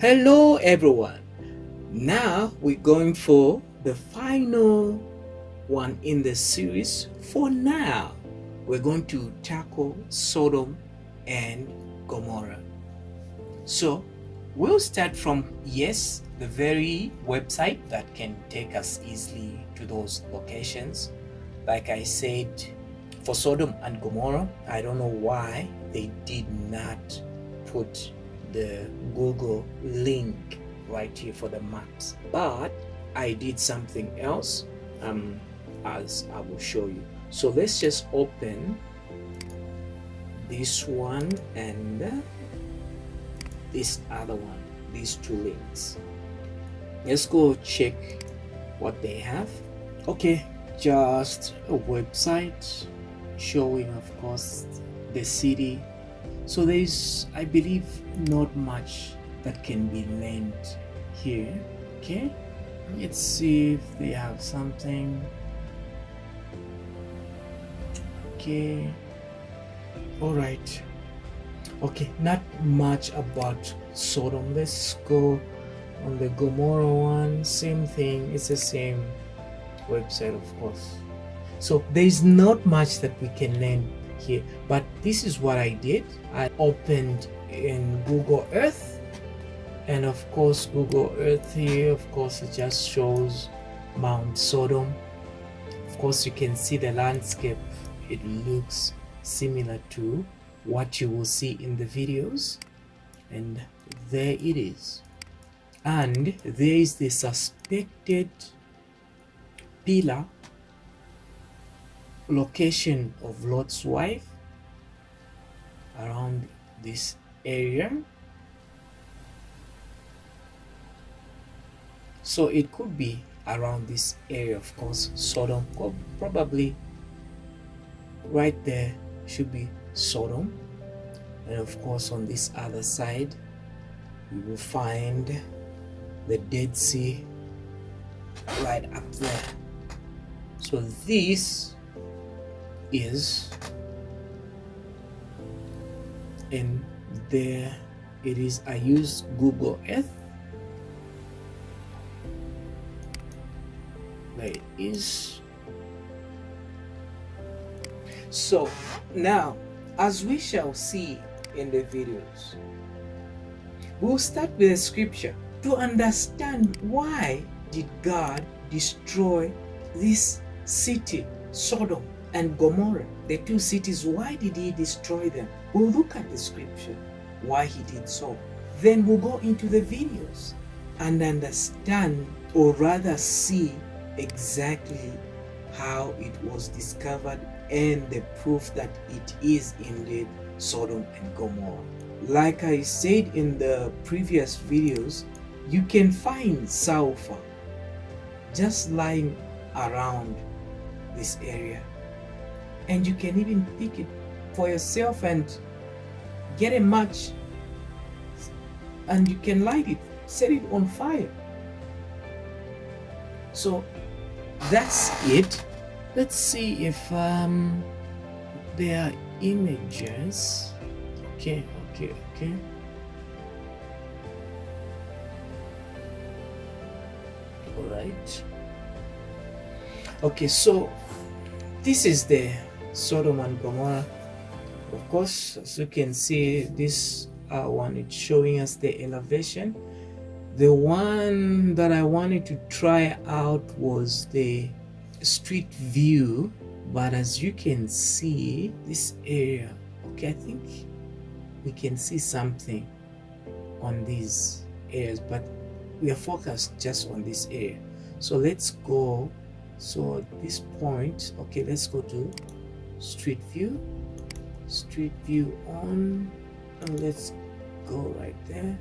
Hello everyone. Now we're going for the final one in the series. For now, we're going to tackle Sodom and Gomorrah. So we'll start from, yes, the very website that can take us easily to those locations. Like I said, for Sodom and Gomorrah, I don't know why they did not put the Google link right here for the maps, but I did something else as I will show you. So let's just open this one and this other one, these two links. Let's go check what they have. Okay, just a website showing, of course, the city. So there's, I believe, not much that can be learned here. Okay, let's see if they have something. Okay, all right. Okay, not much about Sodom. Let's go on the Gomorrah one. Same thing, it's the same website, of course. So there's not much that we can learn here, but this is what I did. I opened in Google Earth, and of course Google Earth here, of course, it just shows Mount Sodom. Of course, you can see the landscape. It looks similar to what you will see in the videos, and there it is. And there is the suspected pillar location of Lot's wife around this area. So it could be around this area, of course. Sodom, probably right there should be Sodom, and of course on this other side we will find the Dead Sea right up there. So this is, and there it is. I use Google Earth. There it is. So now, as we shall see in the videos, we'll start with the scripture to understand why did God destroy this city, Sodom and Gomorrah, the two cities. Why did he destroy them? We'll look at the scripture, why he did so. Then we'll go into the videos and understand, or rather see, exactly how it was discovered and the proof that it is indeed Sodom and Gomorrah. Like I said in the previous videos, you can find sulfur just lying around this area, and you can even pick it for yourself and get a match, and you can light it, set it on fire. So that's it. Let's see if there are images. Okay. All right. Okay, so this is the Sodom and Gomorrah. Of course, as you can see, this one, it's showing us the elevation. The one that I wanted to try out was the street view, but as you can see, this area, okay, I think we can see something on these areas, but we are focused just on this area. So let's go. So at this point, okay, let's go to street view on, and let's go right there.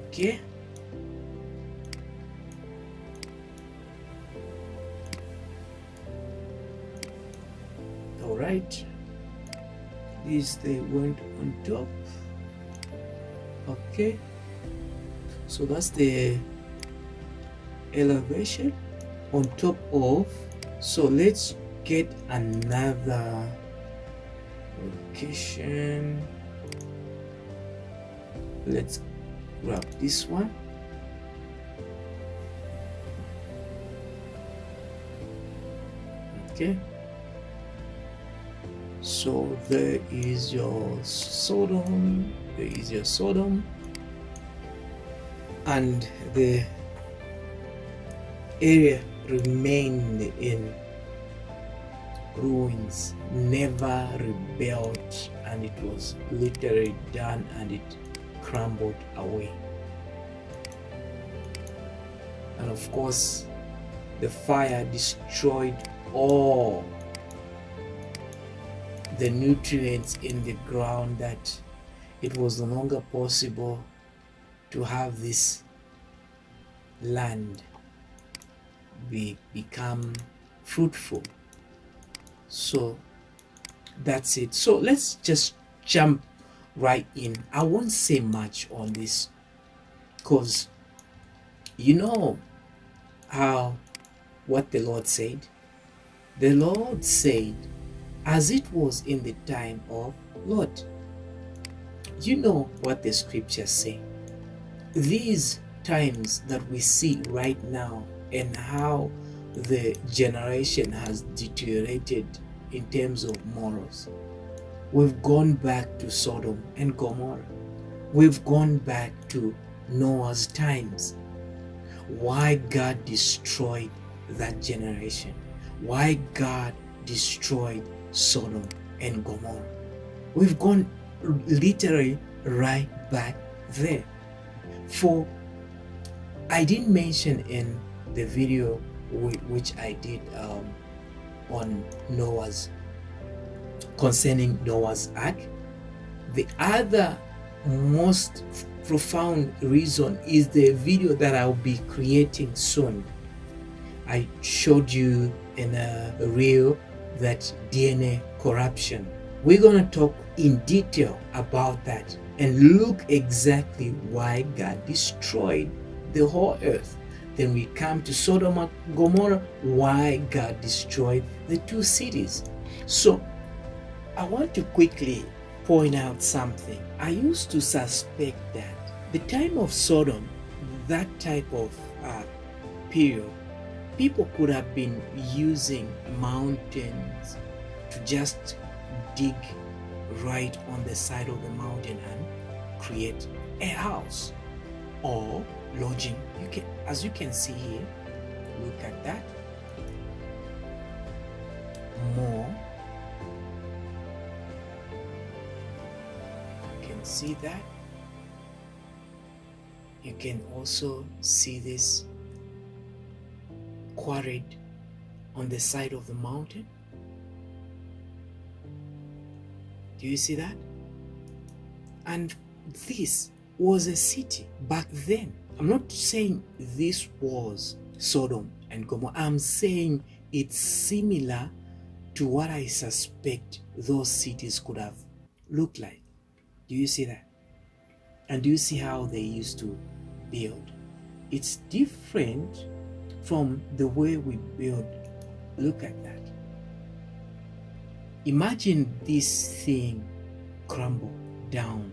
Okay, all right, this they went on top. Okay, so that's the elevation on top of. So let's get another location. Let's grab this one. Okay, so there is your Sodom, and the area remained in ruins, never rebuilt, and it was literally done and it crumbled away. And of course, the fire destroyed all the nutrients in the ground, that it was no longer possible to have this land become fruitful. So that's it. So let's just jump right in. I won't say much on this, because you know what the Lord said. The Lord said, as it was in the time of Lot. You know what the scriptures say. These times that we see right now, and how the generation has deteriorated in terms of morals. We've gone back to Sodom and Gomorrah. We've gone back to Noah's times. Why God destroyed that generation? Why God destroyed Sodom and Gomorrah? We've gone literally right back there. For I didn't mention in the video which I did on concerning Noah's Ark, the other most profound reason is the video that I'll be creating soon. I showed you in a reel that DNA corruption. We're going to talk in detail about that and look exactly why God destroyed the whole earth. Then we come to Sodom and Gomorrah, why God destroyed the two cities. So I want to quickly point out something. I used to suspect that the time of Sodom, that type of period, people could have been using mountains to just dig right on the side of the mountain and create a house or lodging. As you can see here, look at that. More. You can see that. You can also see this quarried on the side of the mountain. Do you see that? And this was a city back then. I'm not saying this was Sodom and Gomorrah. I'm saying it's similar to what I suspect those cities could have looked like. Do you see that? And do you see how they used to build? It's different from the way we build. Look at that. Imagine this thing crumble down.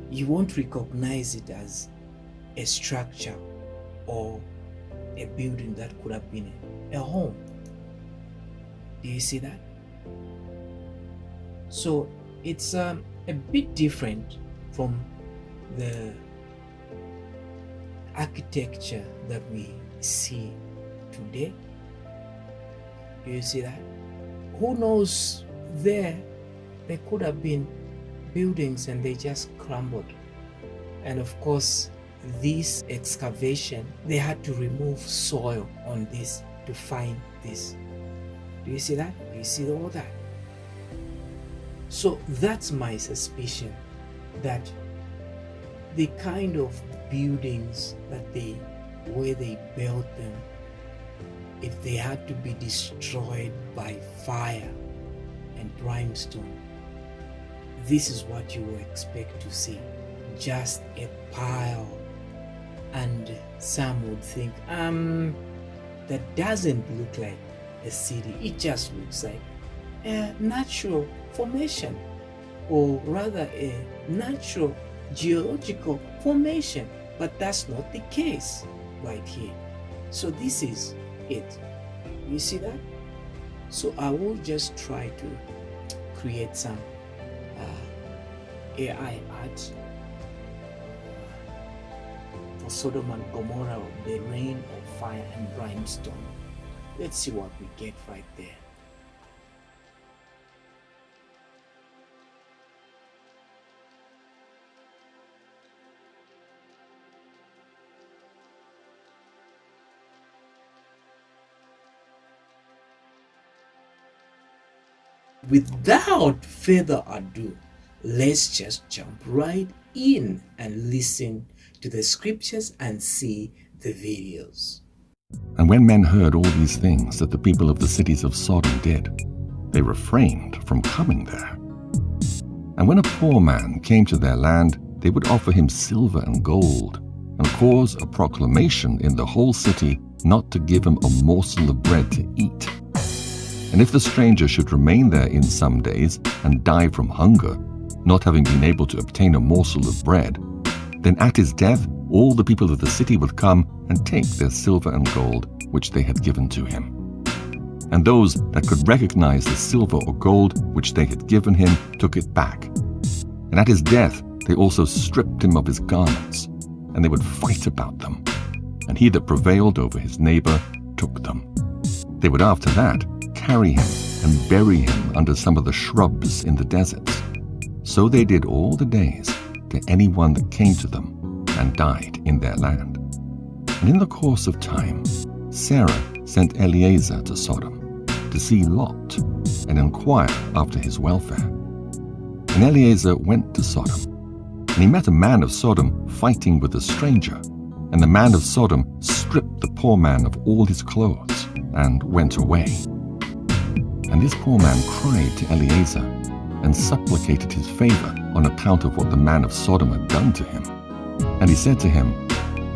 You won't recognize it as a structure or a building that could have been a home. Do you see that? So it's a bit different from the architecture that we see today. Do you see that? Who knows, there could have been buildings and they just crumbled. And of course, this excavation, they had to remove soil on this to find this. Do you see that? Do you see all that? So that's my suspicion, that the kind of buildings that where they built them, if they had to be destroyed by fire and brimstone, this is what you will expect to see. Just a pile. And some would think, that doesn't look like a city. It just looks like a natural formation, or rather a natural geological formation. But that's not the case right here. So this is it. You see that? So I will just try to create some AI art for Sodom and Gomorrah, the rain of fire and brimstone. Let's see what we get right there. Without further ado, let's just jump right in and listen to the scriptures and see the videos. And when men heard all these things that the people of the cities of Sodom did, they refrained from coming there. And when a poor man came to their land, they would offer him silver and gold, and cause a proclamation in the whole city not to give him a morsel of bread to eat. And if the stranger should remain there in some days and die from hunger, not having been able to obtain a morsel of bread, then at his death all the people of the city would come and take their silver and gold which they had given to him. And those that could recognize the silver or gold which they had given him took it back. And at his death they also stripped him of his garments, and they would fight about them. And he that prevailed over his neighbor took them. They would after that carry him and bury him under some of the shrubs in the deserts. So they did all the days to anyone that came to them and died in their land. And in the course of time, Sarah sent Eliezer to Sodom to see Lot and inquire after his welfare. And Eliezer went to Sodom, and he met a man of Sodom fighting with a stranger. And the man of Sodom stripped the poor man of all his clothes and went away. And this poor man cried to Eliezer and supplicated his favor on account of what the man of Sodom had done to him. And he said to him,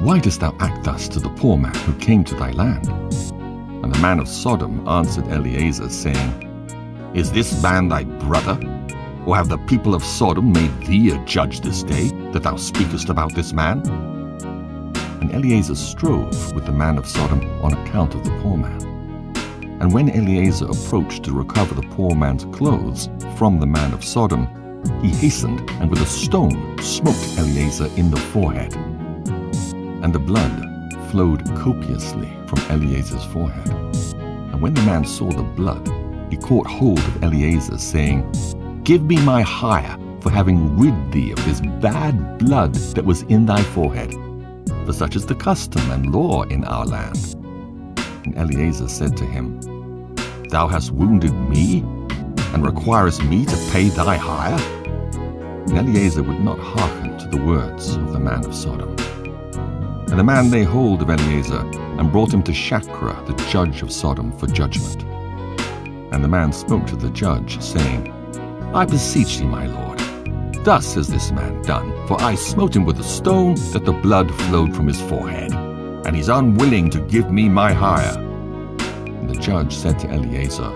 Why dost thou act thus to the poor man who came to thy land? And the man of Sodom answered Eliezer, saying, Is this man thy brother? Or have the people of Sodom made thee a judge this day, that thou speakest about this man? And Eliezer strove with the man of Sodom on account of the poor man. And when Eliezer approached to recover the poor man's clothes from the man of Sodom, he hastened and with a stone smote Eliezer in the forehead. And the blood flowed copiously from Eliezer's forehead. And when the man saw the blood, he caught hold of Eliezer, saying, Give me my hire for having rid thee of this bad blood that was in thy forehead. For such is the custom and law in our land. And Eliezer said to him, Thou hast wounded me, and requirest me to pay thy hire? And Eliezer would not hearken to the words of the man of Sodom. And the man laid hold of Eliezer, and brought him to Shachra, the judge of Sodom, for judgment. And the man spoke to the judge, saying, I beseech thee, my lord, thus has this man done, for I smote him with a stone, that the blood flowed from his forehead, and he's unwilling to give me my hire. And the judge said to Eliezer,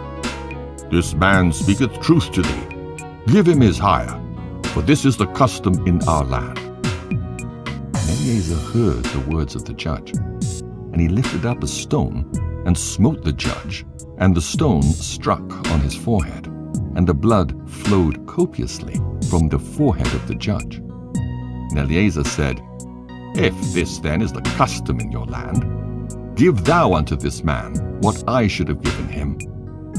This man speaketh truth to thee. Give him his hire, for this is the custom in our land. And Eliezer heard the words of the judge, and he lifted up a stone and smote the judge, and the stone struck on his forehead, and the blood flowed copiously from the forehead of the judge. And Eliezer said, If this then is the custom in your land, give thou unto this man what I should have given him,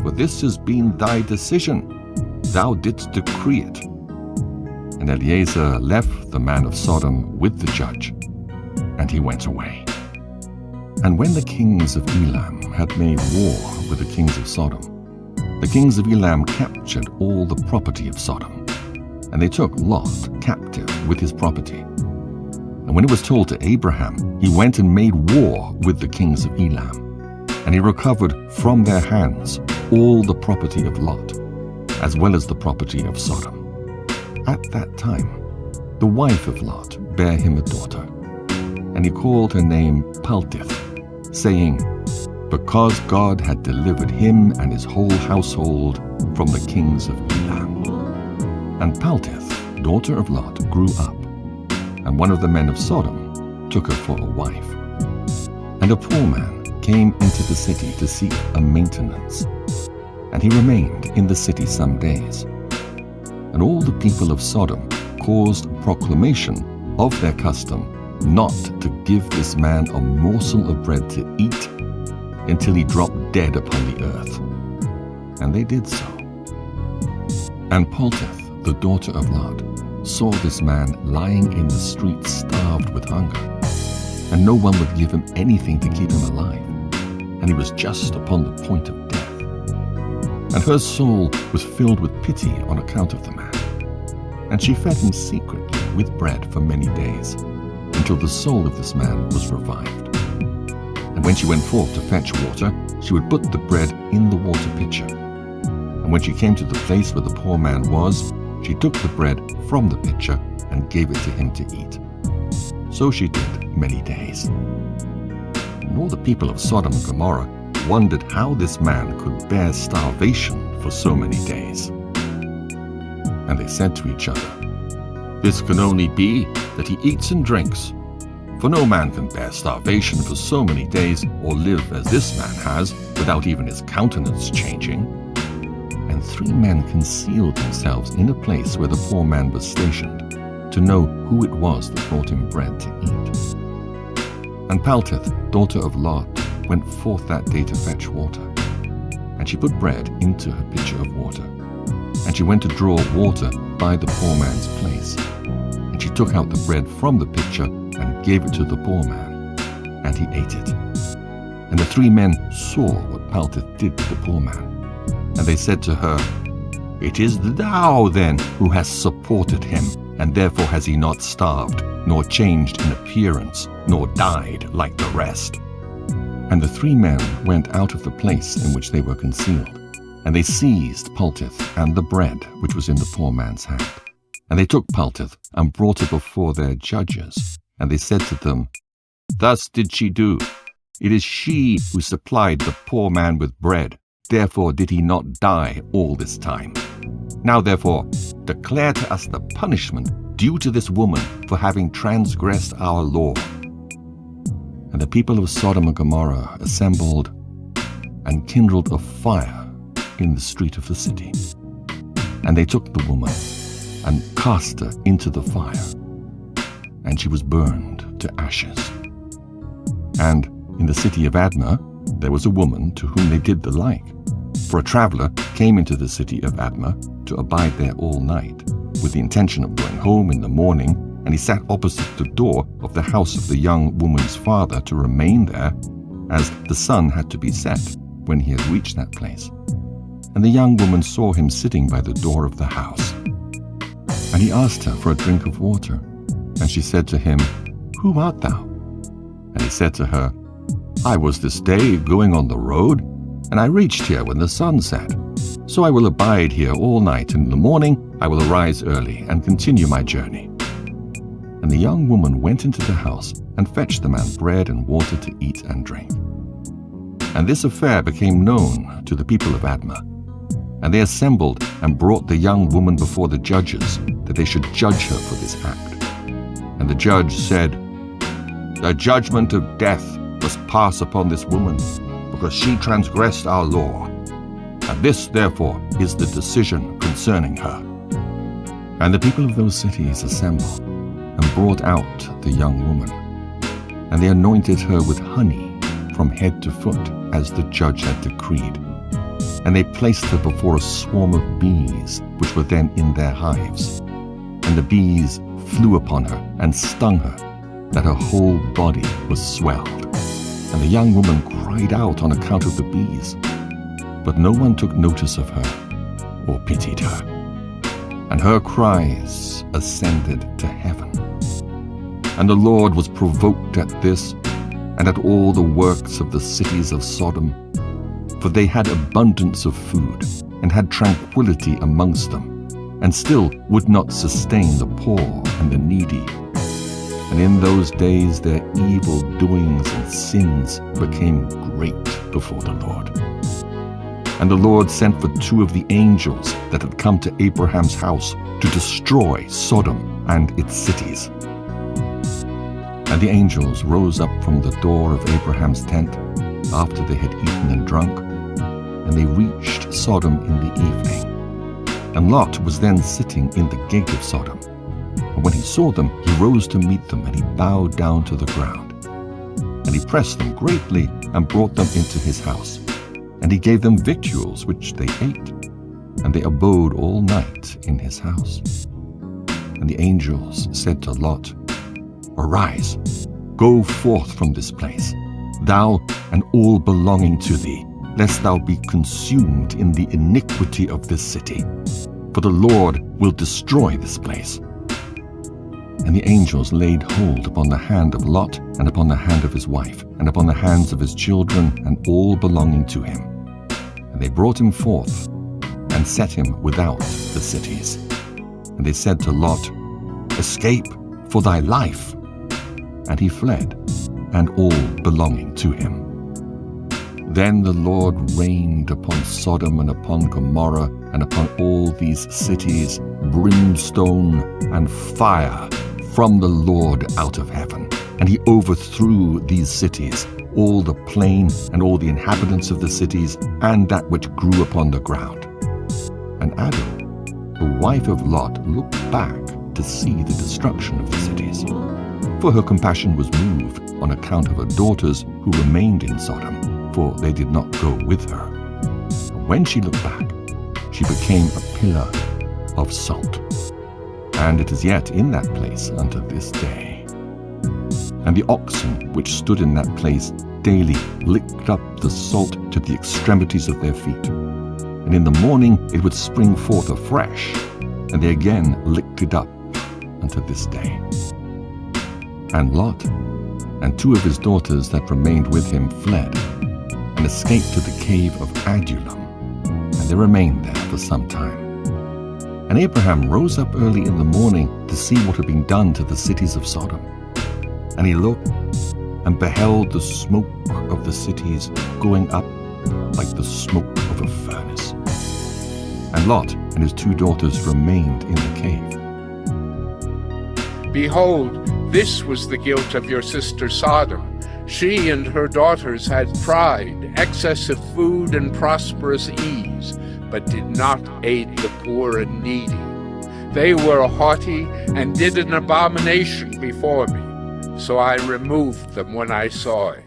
for this has been thy decision. Thou didst decree it. And Eliezer left the man of Sodom with the judge, and he went away. And when the kings of Elam had made war with the kings of Sodom, the kings of Elam captured all the property of Sodom, and they took Lot captive with his property. And when it was told to Abraham, he went and made war with the kings of Elam, and he recovered from their hands all the property of Lot, as well as the property of Sodom. At that time, the wife of Lot bare him a daughter, and he called her name Paltith, saying, because God had delivered him and his whole household from the kings of Elam. And Paltith, daughter of Lot, grew up, and one of the men of Sodom took her for a wife. And a poor man came into the city to seek a maintenance, and he remained in the city some days. And all the people of Sodom caused proclamation of their custom not to give this man a morsel of bread to eat until he dropped dead upon the earth. And they did so. And Paltith, the daughter of Lot, saw this man lying in the street starved with hunger, and no one would give him anything to keep him alive, and he was just upon the point of death. And her soul was filled with pity on account of the man, and she fed him secretly with bread for many days, until the soul of this man was revived. And when she went forth to fetch water, she would put the bread in the water pitcher. And when she came to the place where the poor man was, she took the bread from the pitcher and gave it to him to eat. So she did many days. And all the people of Sodom and Gomorrah wondered how this man could bear starvation for so many days. And they said to each other, "This can only be that he eats and drinks. For no man can bear starvation for so many days or live as this man has without even his countenance changing." And 3 men concealed themselves in a place where the poor man was stationed, to know who it was that brought him bread to eat. And Paltith, daughter of Lot, went forth that day to fetch water. And she put bread into her pitcher of water. And she went to draw water by the poor man's place. And she took out the bread from the pitcher and gave it to the poor man, and he ate it. And the 3 men saw what Paltith did to the poor man. And they said to her, "It is thou then who hast supported him, and therefore has he not starved, nor changed in appearance, nor died like the rest." And the 3 men went out of the place in which they were concealed, and they seized Paltith and the bread which was in the poor man's hand. And they took Paltith and brought her before their judges. And they said to them, "Thus did she do. It is she who supplied the poor man with bread. Therefore did he not die all this time. Now therefore, declare to us the punishment due to this woman for having transgressed our law." And the people of Sodom and Gomorrah assembled and kindled a fire in the street of the city. And they took the woman and cast her into the fire, and she was burned to ashes. And in the city of Admah there was a woman to whom they did the like. For a traveler came into the city of Admah to abide there all night, with the intention of going home in the morning, and he sat opposite the door of the house of the young woman's father to remain there, as the sun had to be set when he had reached that place. And the young woman saw him sitting by the door of the house. And he asked her for a drink of water. And she said to him, "Who art thou?" And he said to her, "I was this day going on the road, and I reached here when the sun set. So I will abide here all night, and in the morning I will arise early and continue my journey." And the young woman went into the house and fetched the man bread and water to eat and drink. And this affair became known to the people of Admah. And they assembled and brought the young woman before the judges, that they should judge her for this act. And the judge said, "The judgment of death must pass upon this woman, because she transgressed our law. And this, therefore, is the decision concerning her." And the people of those cities assembled and brought out the young woman. And they anointed her with honey from head to foot, as the judge had decreed. And they placed her before a swarm of bees, which were then in their hives. And the bees flew upon her and stung her, that her whole body was swelled. And the young woman cried out on account of the bees. But no one took notice of her or pitied her. And her cries ascended to heaven. And the Lord was provoked at this, and at all the works of the cities of Sodom. For they had abundance of food, and had tranquility amongst them, and still would not sustain the poor and the needy. And in those days their evil doings and sins became great before the Lord. And the Lord sent for 2 of the angels that had come to Abraham's house to destroy Sodom and its cities. And the angels rose up from the door of Abraham's tent after they had eaten and drunk, and they reached Sodom in the evening. And Lot was then sitting in the gate of Sodom. And when he saw them, he rose to meet them, and he bowed down to the ground. And he pressed them greatly and brought them into his house. And he gave them victuals, which they ate. And they abode all night in his house. And the angels said to Lot, Arise, go forth from this place, thou and all belonging to thee, lest thou be consumed in the iniquity of this city. For the Lord will destroy this place. And the angels laid hold upon the hand of Lot, and upon the hand of his wife, and upon the hands of his children, and all belonging to him. And they brought him forth, and set him without the cities. And they said to Lot, Escape for thy life. And he fled, and all belonging to him. Then the Lord rained upon Sodom and upon Gomorrah, and upon all these cities, brimstone and fire from the Lord out of heaven. And he overthrew these cities, all the plain and all the inhabitants of the cities, and that which grew upon the ground. And Ado, the wife of Lot, looked back to see the destruction of the cities. For her compassion was moved on account of her daughters who remained in Sodom, for they did not go with her. And when she looked back, she became a pillar of salt. And it is yet in that place unto this day. And the oxen which stood in that place daily licked up the salt to the extremities of their feet. And in the morning it would spring forth afresh, and they again licked it up unto this day. And Lot and 2 of his daughters that remained with him fled, and escaped to the cave of Adullam, and they remained there for some time. And Abraham rose up early in the morning to see what had been done to the cities of Sodom. And he looked and beheld the smoke of the cities going up like the smoke of a furnace. And Lot and his 2 daughters remained in the cave. Behold, this was the guilt of your sister Sodom. She and her daughters had pride, excess of food, and prosperous ease, but did not aid the poor and needy. They were haughty and did an abomination before me, so I removed them when I saw it.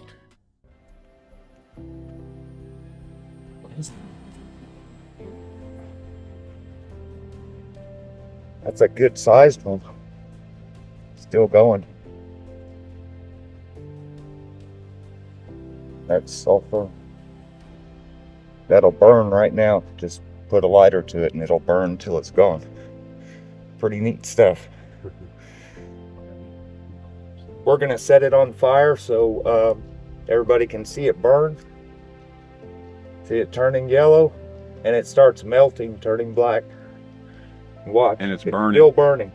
That's a good sized one. Still going. That's sulfur. That'll burn right now. Just put a lighter to it and it'll burn till it's gone. Pretty neat stuff. We're gonna set it on fire so everybody can see it burn. See it turning yellow, and it starts melting, turning black. Watch. And it's burning. Still burning.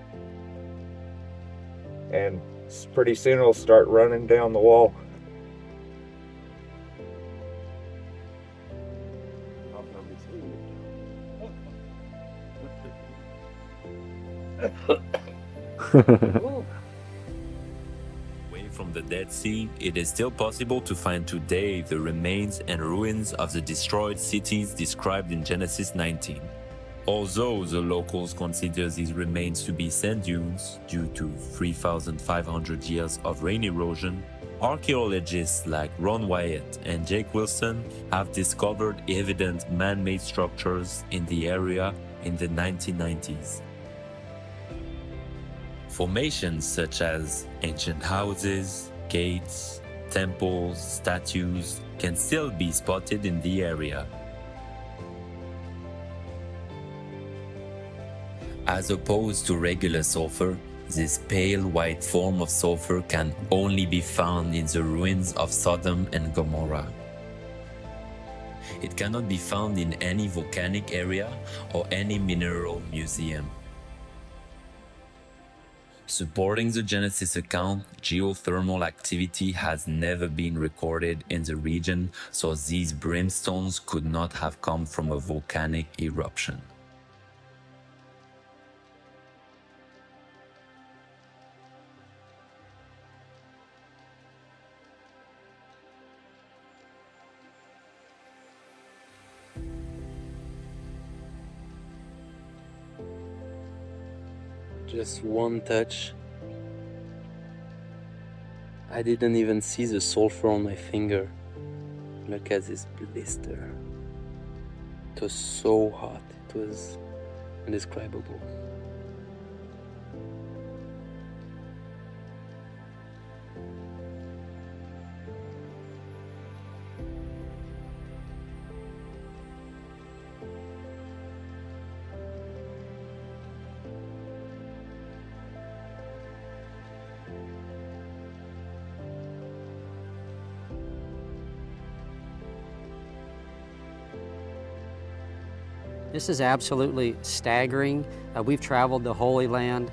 And pretty soon it'll start running down the wall. Away from the Dead Sea, it is still possible to find today the remains and ruins of the destroyed cities described in Genesis 19. Although the locals consider these remains to be sand dunes due to 3,500 years of rain erosion, archaeologists like Ron Wyatt and Jake Wilson have discovered evident man-made structures in the area in the 1990s. Formations such as ancient houses, gates, temples, statues can still be spotted in the area. As opposed to regular sulfur, this pale white form of sulfur can only be found in the ruins of Sodom and Gomorrah. It cannot be found in any volcanic area or any mineral museum. Supporting the Genesis account, geothermal activity has never been recorded in the region, so these brimstones could not have come from a volcanic eruption. Just one touch. I didn't even see the sulfur on my finger. Look at this blister. It was so hot, it was indescribable. This is absolutely staggering. We've traveled the Holy Land.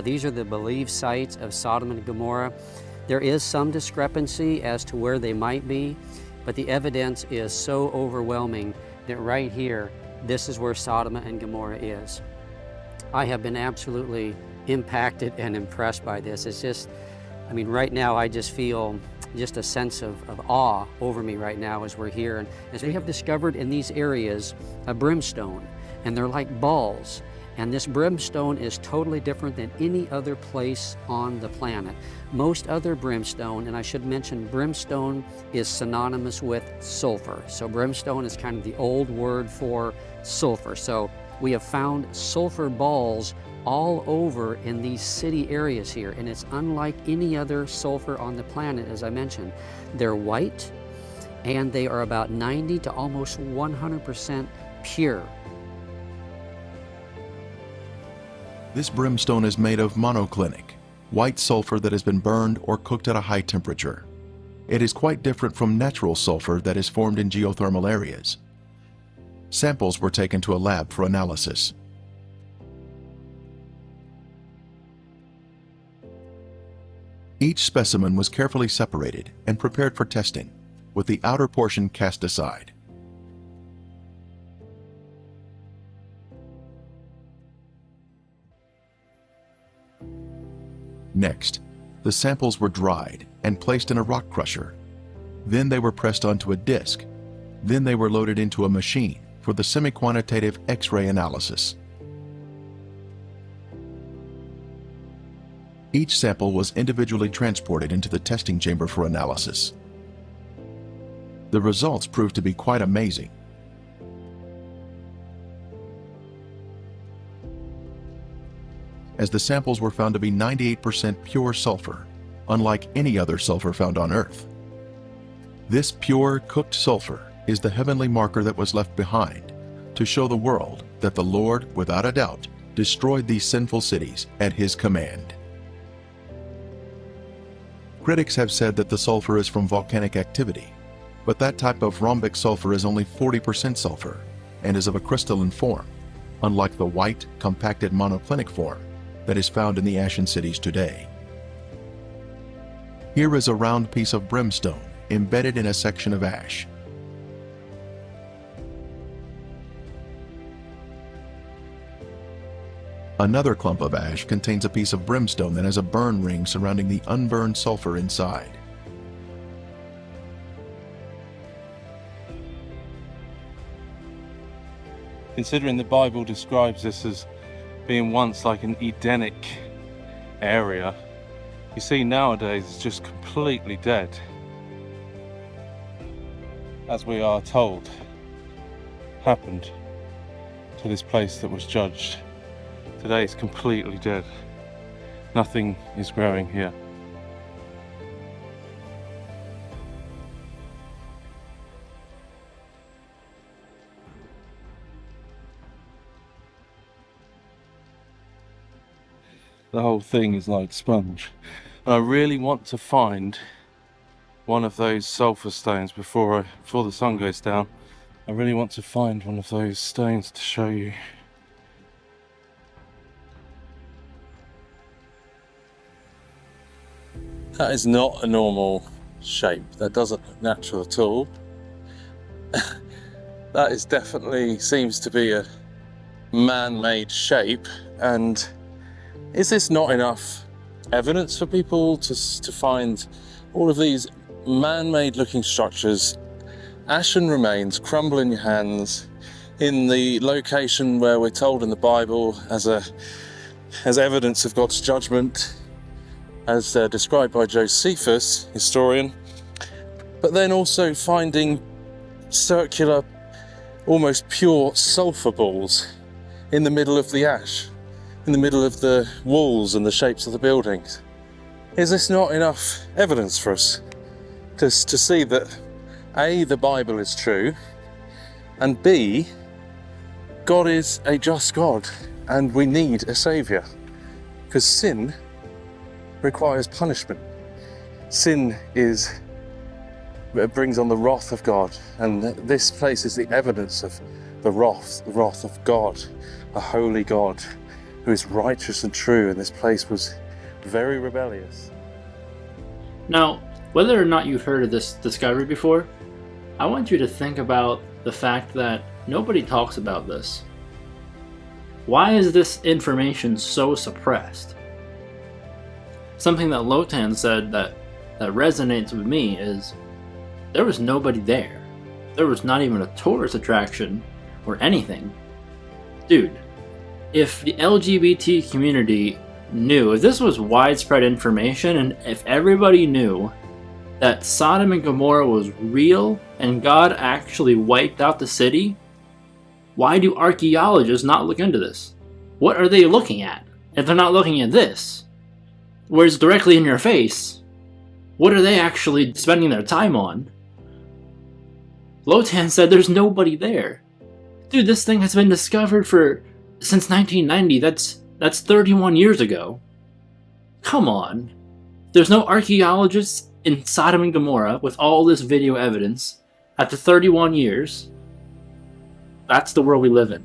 These are the believed sites of Sodom and Gomorrah. There is some discrepancy as to where they might be, but the evidence is so overwhelming that right here, this is where Sodom and Gomorrah is. I have been absolutely impacted and impressed by this. It's just, I mean, right now I just feel just a sense of awe over me right now as we're here. And as we have discovered in these areas a brimstone, and they're like balls. And this brimstone is totally different than any other place on the planet. Most other brimstone, and I should mention brimstone is synonymous with sulfur. So brimstone is kind of the old word for sulfur. So we have found sulfur balls all over in these city areas here, and it's unlike any other sulfur on the planet, as I mentioned. They're white, and they are about 90 to almost 100% pure. This brimstone is made of monoclinic, white sulfur that has been burned or cooked at a high temperature. It is quite different from natural sulfur that is formed in geothermal areas. Samples were taken to a lab for analysis. Each specimen was carefully separated and prepared for testing, with the outer portion cast aside. Next, the samples were dried and placed in a rock crusher. Then they were pressed onto a disc. Then they were loaded into a machine for the semi-quantitative X-ray analysis. Each sample was individually transported into the testing chamber for analysis. The results proved to be quite amazing. As the samples were found to be 98% pure sulfur, unlike any other sulfur found on Earth. This pure, cooked sulfur is the heavenly marker that was left behind to show the world that the Lord, without a doubt, destroyed these sinful cities at His command. Critics have said that the sulfur is from volcanic activity, but that type of rhombic sulfur is only 40% sulfur and is of a crystalline form, unlike the white, compacted monoclinic form that is found in the Ashen cities today. Here is a round piece of brimstone embedded in a section of ash. Another clump of ash contains a piece of brimstone that has a burn ring surrounding the unburned sulfur inside. Considering the Bible describes this as being once like an Edenic area, you see nowadays it's just completely dead. As we are told, happened to this place that was judged. Today it's completely dead. Nothing is growing here. The whole thing is like sponge. And I really want to find one of those sulfur stones before the sun goes down. I really want to find one of those stones to show you. That is not a normal shape. That doesn't look natural at all. That is definitely seems to be a man-made shape. And is this not enough evidence for people to find all of these man-made looking structures, ashen remains, crumble in your hands, in the location where we're told in the Bible as evidence of God's judgment, as described by Josephus, historian, but then also finding circular, almost pure sulfur balls in the middle of the ash, in the middle of the walls and the shapes of the buildings. Is this not enough evidence for us to see that A, the Bible is true, and B, God is a just God and we need a saviour? Because sin requires punishment. Sin brings on the wrath of God, and this place is the evidence of the wrath of God, a holy God who is righteous and true, and this place was very rebellious. Now, whether or not you've heard of this discovery before, I want you to think about the fact that nobody talks about this. Why is this information so suppressed? Something that Lotan said that resonates with me is there was nobody there. There was not even a tourist attraction or anything. Dude, if the LGBT community knew, if this was widespread information, and if everybody knew that Sodom and Gomorrah was real and God actually wiped out the city, why do archaeologists not look into this? What are they looking at if they're not looking at this? Where it's directly in your face, what are they actually spending their time on? Lotan said there's nobody there. Dude, this thing has been discovered since 1990. That's 31 years ago. Come on. There's no archaeologists in Sodom and Gomorrah with all this video evidence after 31 years. That's the world we live in.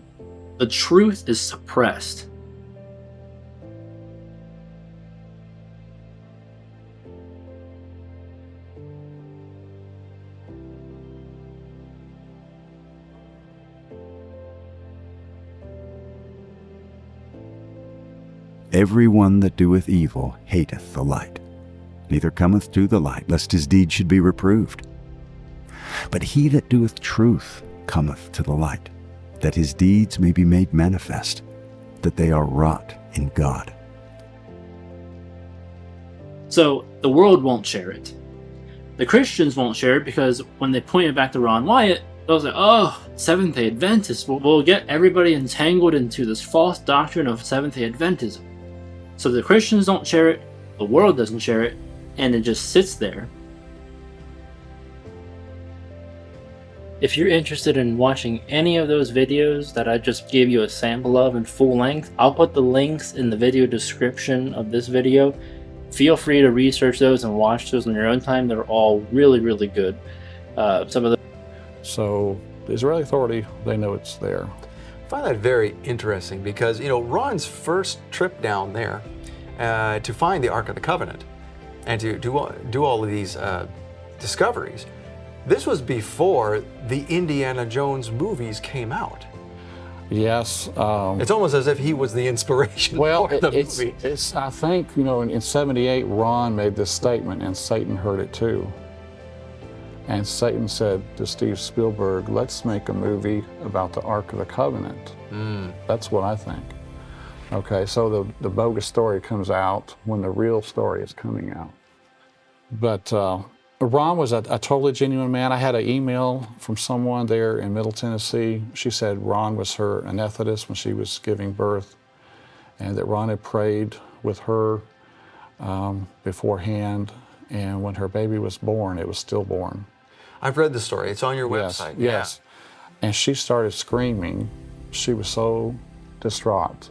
The truth is suppressed. Every one that doeth evil hateth the light, neither cometh to the light, lest his deed should be reproved. But he that doeth truth cometh to the light, that his deeds may be made manifest, that they are wrought in God. So the world won't share it. The Christians won't share it because when they point it back to Ron Wyatt, they'll say, oh, Seventh-day Adventists will get everybody entangled into this false doctrine of Seventh-day Adventism. So the Christians don't share it, the world doesn't share it, and it just sits there. If you're interested in watching any of those videos that I just gave you a sample of in full length, I'll put the links in the video description of this video. Feel free to research those and watch those on your own time. They're all really, really good. So the Israeli Authority, they know it's there. I find that very interesting because, you know, Ron's first trip down there to find the Ark of the Covenant and to do all of these discoveries, this was before the Indiana Jones movies came out. Yes. It's almost as if he was the inspiration for the movie. I think, you know, in 78, Ron made this statement and Satan heard it too. And Satan said to Steve Spielberg, let's make a movie about the Ark of the Covenant. That's what I think. Okay, so the bogus story comes out when the real story is coming out. But Ron was a totally genuine man. I had an email from someone there in Middle Tennessee. She said Ron was her anesthetist when she was giving birth, and that Ron had prayed with her beforehand, and when her baby was born, it was stillborn. I've read the story. It's on your website. Yes. Yeah. And she started screaming. She was so distraught.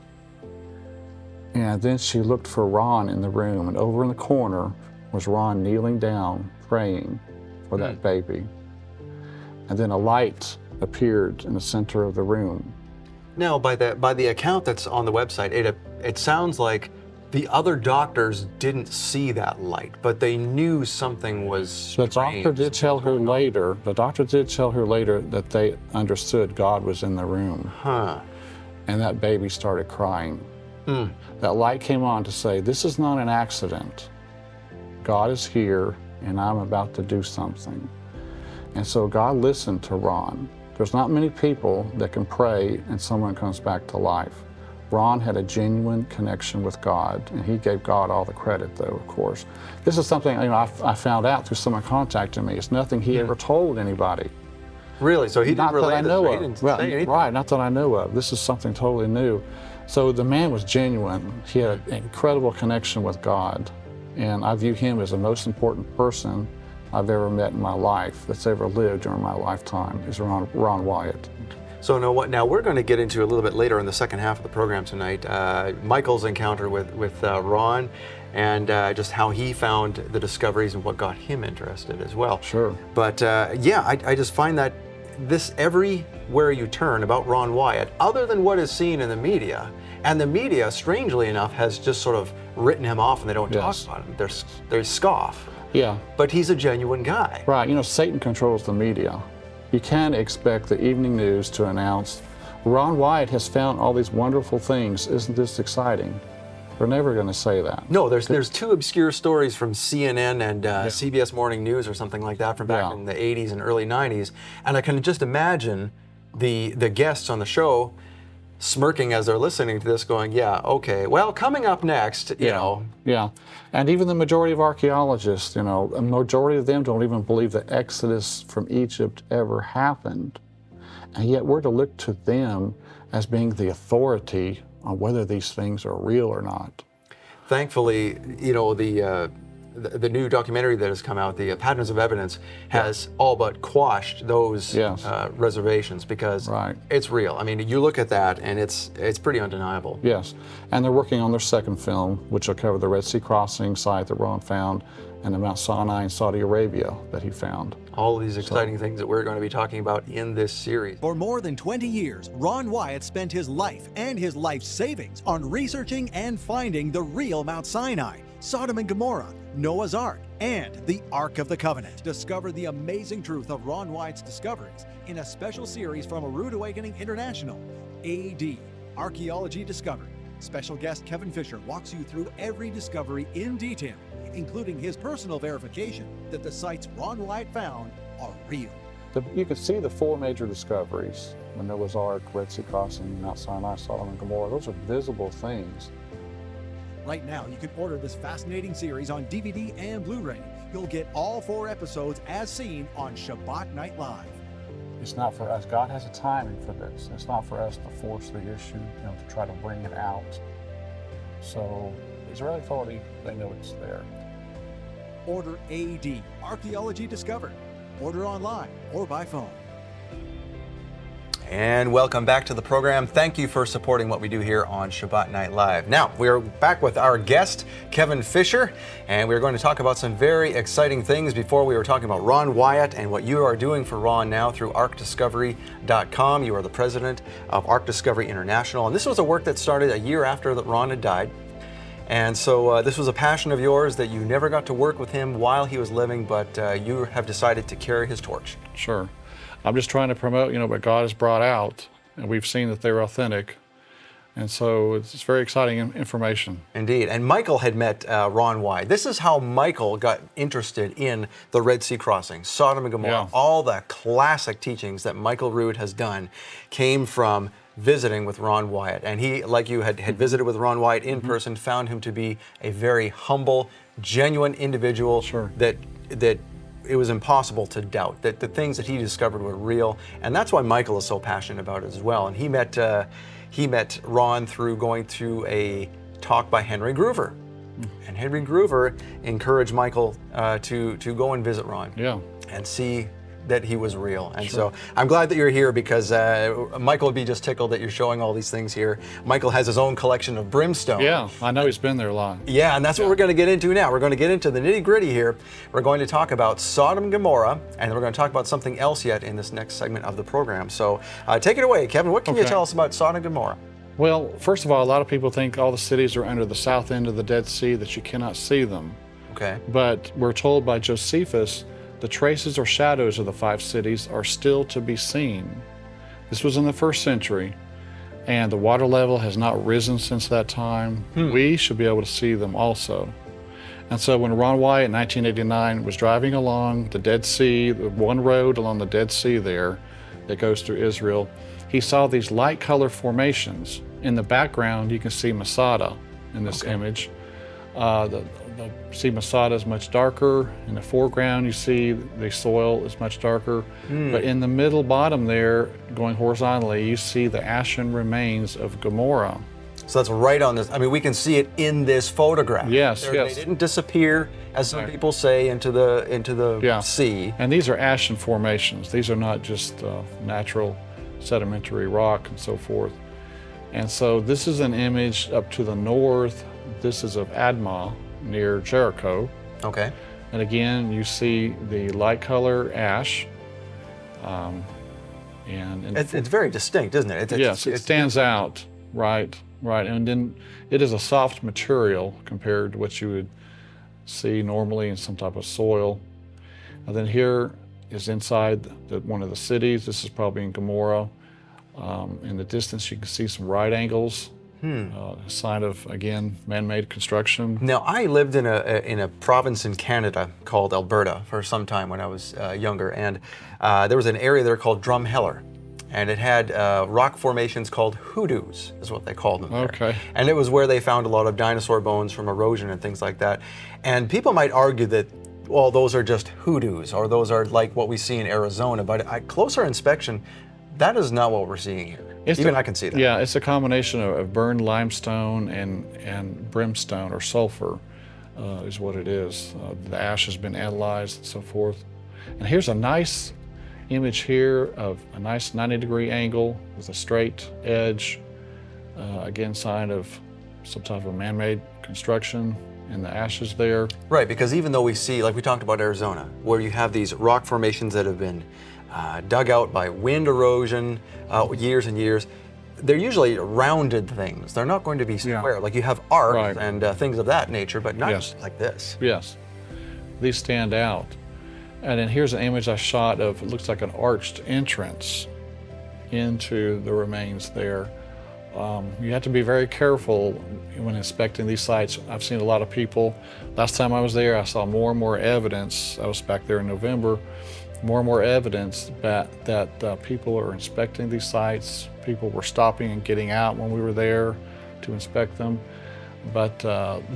And then she looked for Ron in the room, and over in the corner was Ron kneeling down, praying for that baby. And then a light appeared in the center of the room. Now, by the account that's on the website, it sounds like the other doctors didn't see that light, but they knew something was The doctor did tell her later, that they understood God was in the room. Huh. And that baby started crying. That light came on to say, this is not an accident. God is here, and I'm about to do something. And so God listened to Ron. There's not many people that can pray and someone comes back to life. Ron had a genuine connection with God, and he gave God all the credit, though, of course. This is something I found out through someone contacting me. It's nothing he ever told anybody. Really? So he didn't relate this, know he of. didn't Well, say anything? right, not that I know of. This is something totally new. So the man was genuine. He had an incredible connection with God, and I view him as the most important person I've ever met in my life, that's ever lived during my lifetime, is Ron Wyatt. So now we're going to get into a little bit later in the second half of the program tonight, Michael's encounter with Ron, and just how he found the discoveries and what got him interested as well. Sure. But yeah, I just find that this everywhere you turn about Ron Wyatt, other than what is seen in the media, and the media, strangely enough, has just sort of written him off and they don't talk about him. They scoff. Yeah. But he's a genuine guy. Right, you know, Satan controls the media. You can't expect the evening news to announce, Ron Wyatt has found all these wonderful things. Isn't this exciting? They're never going to say that. No, there's two obscure stories from CNN and CBS Morning News or something like that from back in the 80s and early 90s. And I can just imagine the guests on the show smirking as they're listening to this going, yeah, okay, well, coming up next, you know. Yeah, and even the majority of archaeologists, you know, a majority of them don't even believe the Exodus from Egypt ever happened. And yet we're to look to them as being the authority on whether these things are real or not. Thankfully, you know, the new documentary that has come out, the Patterns of Evidence, has all but quashed those reservations because it's real. I mean, you look at that and it's pretty undeniable. Yes, and they're working on their second film, which will cover the Red Sea crossing site that Ron found and the Mount Sinai in Saudi Arabia that he found. All of these exciting things that we're going to be talking about in this series. For more than 20 years, Ron Wyatt spent his life and his life savings on researching and finding the real Mount Sinai, Sodom and Gomorrah, Noah's Ark, and the Ark of the Covenant. Discover the amazing truth of Ron Wyatt's discoveries in a special series from A Rude Awakening International, AD, Archaeology Discovered. Special guest Kevin Fisher walks you through every discovery in detail, including his personal verification that the sites Ron Wyatt found are real. You can see the four major discoveries, the Noah's Ark, Red Sea crossing, Mount Sinai, Sodom and Gomorrah. Those are visible things. Right now, you can order this fascinating series on DVD and Blu-ray. You'll get all 4 episodes as seen on Shabbat Night Live. It's not for us. God has a timing for this. It's not for us to force the issue, you know, to try to bring it out. So the Israeli Authority, they know it's there. Order AD, Archaeology Discovered. Order online or by phone. And welcome back to the program. Thank you for supporting what we do here on Shabbat Night Live. Now, we're back with our guest, Kevin Fisher, and we're going to talk about some very exciting things. Before, we were talking about Ron Wyatt and what you are doing for Ron now through ArkDiscovery.com. You are the president of Ark Discovery International, and this was a work that started a year after that Ron had died. And so this was a passion of yours that you never got to work with him while he was living, but you have decided to carry his torch. Sure. I'm just trying to promote, you know, what God has brought out, and we've seen that they're authentic. And so it's very exciting information. Indeed. And Michael had met Ron Wyatt. This is how Michael got interested in the Red Sea crossing, Sodom and Gomorrah. All the classic teachings that Michael Rood has done came from visiting with Ron Wyatt. And he, like you, had visited with Ron Wyatt in person, found him to be a very humble, genuine individual that it was impossible to doubt that the things that he discovered were real. And that's why Michael is so passionate about it as well. And he met Ron through going to a talk by Henry Groover. And Henry Groover encouraged Michael to go and visit Ron and see that he was real. And so I'm glad that you're here because Michael would be just tickled that you're showing all these things here. Michael has his own collection of brimstone. Yeah, I know he's been there a lot. Yeah, and that's what we're going to get into now. We're going to get into the nitty-gritty here. We're going to talk about Sodom and Gomorrah, and then we're going to talk about something else yet in this next segment of the program. So take it away, Kevin. What can you tell us about Sodom and Gomorrah? Well, first of all, a lot of people think all the cities are under the south end of the Dead Sea, that you cannot see them. Okay. But we're told by Josephus, the traces or shadows of the 5 cities are still to be seen. This was in the 1st century, and the water level has not risen since that time. We should be able to see them also. And so when Ron Wyatt in 1989 was driving along the Dead Sea, the one road along the Dead Sea there that goes through Israel, he saw these light color formations. In the background, you can see Masada in this image. See Masada is much darker. In the foreground, you see the soil is much darker. But in the middle bottom there, going horizontally, you see the ashen remains of Gomorrah. So that's right on this. I mean, we can see it in this photograph. Yes, They didn't disappear, as some people say, into the sea. And these are ashen formations. These are not just natural sedimentary rock and so forth. And so this is an image up to the north. This is of Admah near Jericho. Okay. And again, you see the light color ash. And it's very distinct, isn't it? Yes, it stands out, right. And then it is a soft material compared to what you would see normally in some type of soil. And then here is inside one of the cities. This is probably in Gomorrah. In the distance, you can see some right angles. A sign of, again, man-made construction. Now, I lived in a province in Canada called Alberta for some time when I was younger, and there was an area there called Drumheller, and it had rock formations called hoodoos, is what they called them there. Okay. And it was where they found a lot of dinosaur bones from erosion and things like that. And people might argue that, well, those are just hoodoos, or those are like what we see in Arizona, but at closer inspection, that is not what we're seeing here. I can see that. Yeah, it's a combination of burned limestone and brimstone or sulfur is what it is. The ash has been analyzed and so forth. And here's a nice image here of a nice 90-degree angle with a straight edge. Again, sign of some type of man-made construction and the ashes there. Right, because even though we see, like we talked about Arizona, where you have these rock formations that have been dug out by wind erosion, years and years, they're usually rounded things. They're not going to be square. Like you have arcs and things of that nature, but not like this. Yes, these stand out. And then here's an image I shot of, it looks like an arched entrance into the remains there. You have to be very careful when inspecting these sites. I've seen a lot of people. Last time I was there, I saw more and more evidence. I was back there in November. More and more evidence that people are inspecting these sites. People were stopping and getting out when we were there to inspect them. But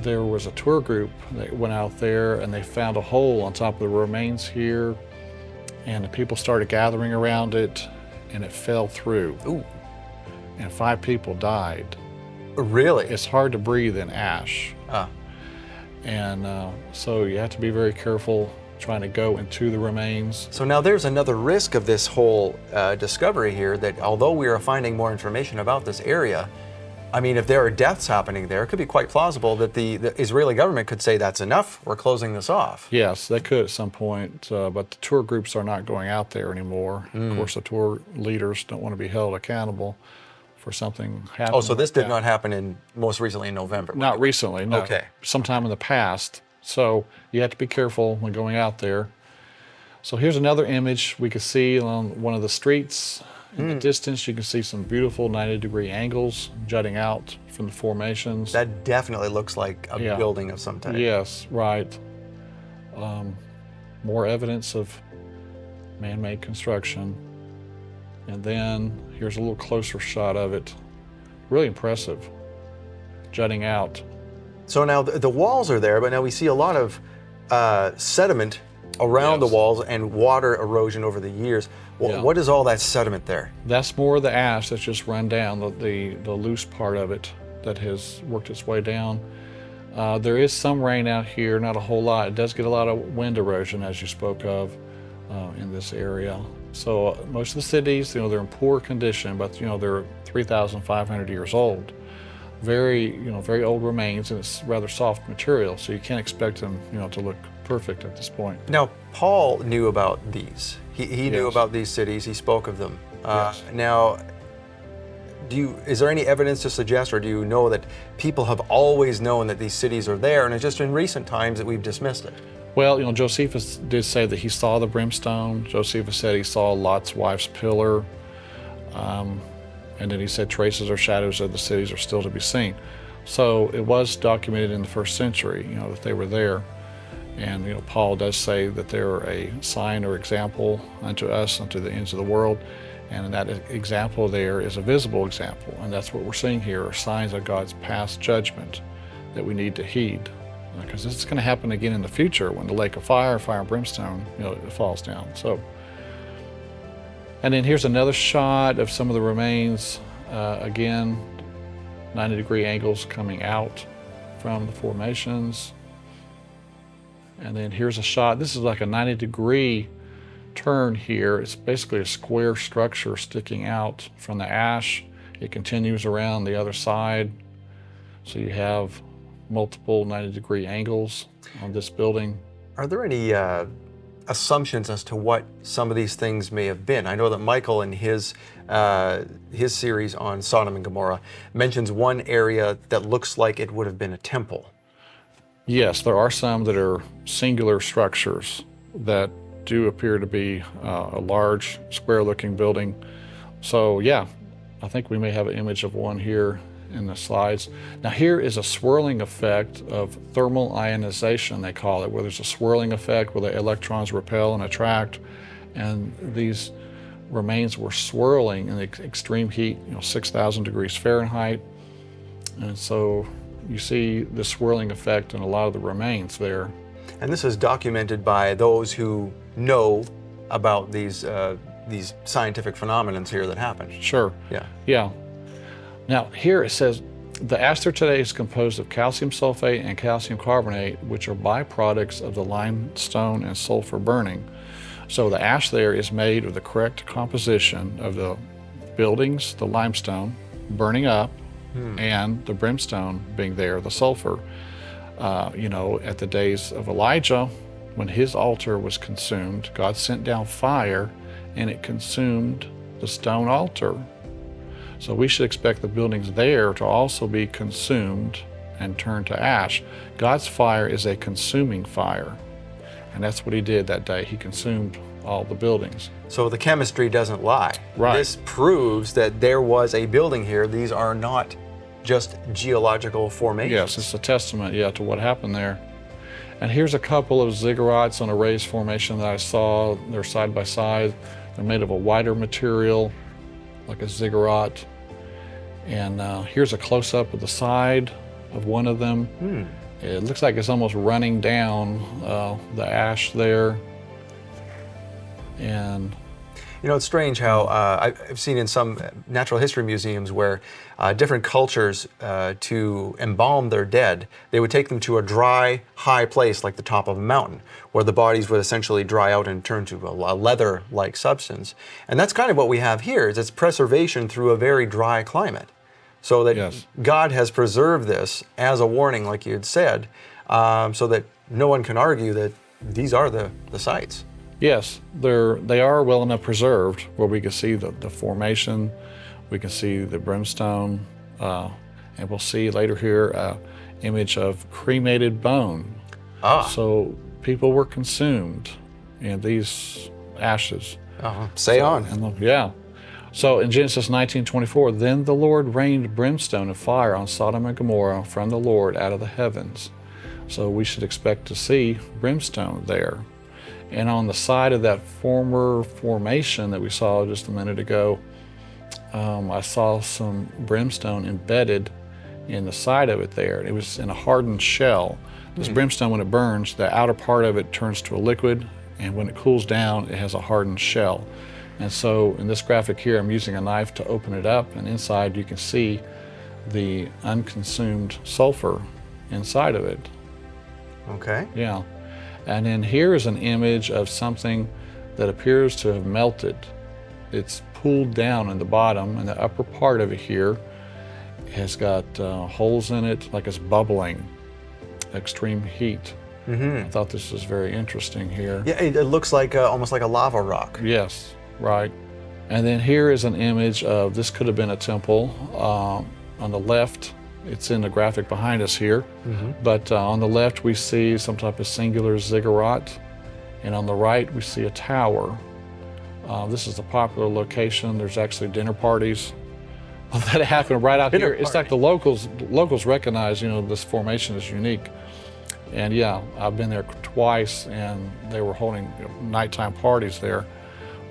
there was a tour group that went out there and they found a hole on top of the remains here, and the people started gathering around it, and it fell through. Ooh. And 5 people died. Really? It's hard to breathe in ash. And so you have to be very careful trying to go into the remains. So now there's another risk of this whole discovery here, that although we are finding more information about this area, I mean, if there are deaths happening there, it could be quite plausible that the Israeli government could say that's enough, we're closing this off. Yes, they could at some point, but the tour groups are not going out there anymore. Of course, the tour leaders don't want to be held accountable for something happening. Oh, so this did not happen most recently in November? Not recently, no. Okay. Sometime in the past. So you have to be careful when going out there. So here's another image we could see along one of the streets. In the distance, you can see some beautiful 90-degree angles jutting out from the formations. That definitely looks like a building of some type. Yes, right. More evidence of man-made construction. And then here's a little closer shot of it. Really impressive, jutting out. So now the walls are there, but now we see a lot of sediment around the walls and water erosion over the years. What is all that sediment there? That's more of the ash that's just run down, the loose part of it that has worked its way down. There is some rain out here, not a whole lot. It does get a lot of wind erosion, as you spoke of, in this area. So most of the cities, they're in poor condition, but they're 3,500 years old. Very old remains, and it's rather soft material, so you can't expect them, to look perfect at this point. Now, Paul knew about these. He knew about these cities. He spoke of them. Now, is there any evidence to suggest, or do you know that people have always known that these cities are there, and it's just in recent times that we've dismissed it? Well, Josephus did say that he saw the brimstone. Josephus said he saw Lot's wife's pillar. And then he said traces or shadows of the cities are still to be seen. So it was documented in the first century, that they were there. And, Paul does say that they're a sign or example unto us, unto the ends of the world. And that example there is a visible example. And that's what we're seeing here, are signs of God's past judgment that we need to heed. Because this is going to happen again in the future when the lake of fire and brimstone, it falls down. So, and then here's another shot of some of the remains. Again, 90-degree angles coming out from the formations. And then here's a shot. This is like a 90-degree turn here. It's basically a square structure sticking out from the ash. It continues around the other side. So you have multiple 90-degree angles on this building. Are there any assumptions as to what some of these things may have been? I know that Michael in his series on Sodom and Gomorrah mentions one area that looks like it would have been a temple. Yes, there are some that are singular structures that do appear to be a large square-looking building. So yeah, I think we may have an image of one here in the slides. Now here is a swirling effect of thermal ionization, they call it, where there's a swirling effect where the electrons repel and attract, and these remains were swirling in the extreme heat, 6,000 degrees Fahrenheit. And so you see the swirling effect in a lot of the remains there. And this is documented by those who know about these scientific phenomena here that happen. Sure. Yeah. Yeah. Now here it says, the ash there today is composed of calcium sulfate and calcium carbonate, which are byproducts of the limestone and sulfur burning. So the ash there is made of the correct composition of the buildings, the limestone, burning up, and the brimstone being there, the sulfur. At the days of Elijah, when his altar was consumed, God sent down fire and it consumed the stone altar. So we should expect the buildings there to also be consumed and turned to ash. God's fire is a consuming fire. And that's what he did that day. He consumed all the buildings. So the chemistry doesn't lie. Right. This proves that there was a building here. These are not just geological formations. Yes, it's a testament, to what happened there. And here's a couple of ziggurats on a raised formation that I saw. They're side by side. They're made of a wider material, like a ziggurat. And here's a close-up of the side of one of them. It looks like it's almost running down the ash there. And it's strange how I've seen in some natural history museums where different cultures, to embalm their dead, they would take them to a dry, high place like the top of a mountain, where the bodies would essentially dry out and turn to a leather-like substance. And that's kind of what we have here, is it's preservation through a very dry climate. So that God has preserved this as a warning, like you had said, so that no one can argue that these are the sites. Yes, they are well enough preserved where we can see the formation, we can see the brimstone, and we'll see later here an image of cremated bone. So people were consumed in these ashes. Say on. Yeah. So in Genesis 19:24, then the Lord rained brimstone and fire on Sodom and Gomorrah from the Lord out of the heavens. So we should expect to see brimstone there. And on the side of that former formation that we saw just a minute ago, I saw some brimstone embedded in the side of it there. It was in a hardened shell. This brimstone, when it burns, the outer part of it turns to a liquid, and when it cools down, it has a hardened shell. And so in this graphic here, I'm using a knife to open it up, and inside you can see the unconsumed sulfur inside of it. Okay. Yeah. And then here is an image of something that appears to have melted. It's pulled down in the bottom, and the upper part of it here has got holes in it, like it's bubbling, extreme heat. I thought this was very interesting here. Yeah, it looks like almost like a lava rock. Yes, right. And then here is an image of, this could have been a temple. On the left, it's in the graphic behind us here, but on the left we see some type of singular ziggurat, and on the right we see a tower. This is a popular location. There's actually dinner parties that happen right out here. It's like the locals recognize, you know, this formation is unique. And yeah, I've been there twice, and they were holding nighttime parties there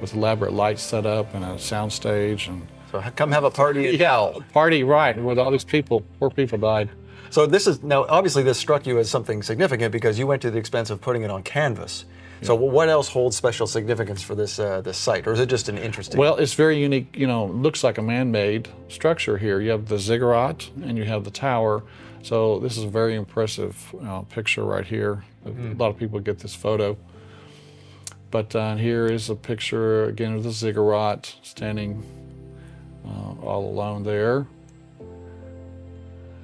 with elaborate lights set up and a sound stage. And so come have a party. Yeah, party, right, with all these people. Poor people died. So this is, now obviously this struck you as something significant because you went to the expense of putting it on canvas. So what else holds special significance for this this site, or is it just an interesting? Well, it's very unique. You know, looks like a man-made structure here. You have the ziggurat and you have the tower. So this is a very impressive picture right here. A lot of people get this photo. But here is a picture again of the ziggurat standing all alone there.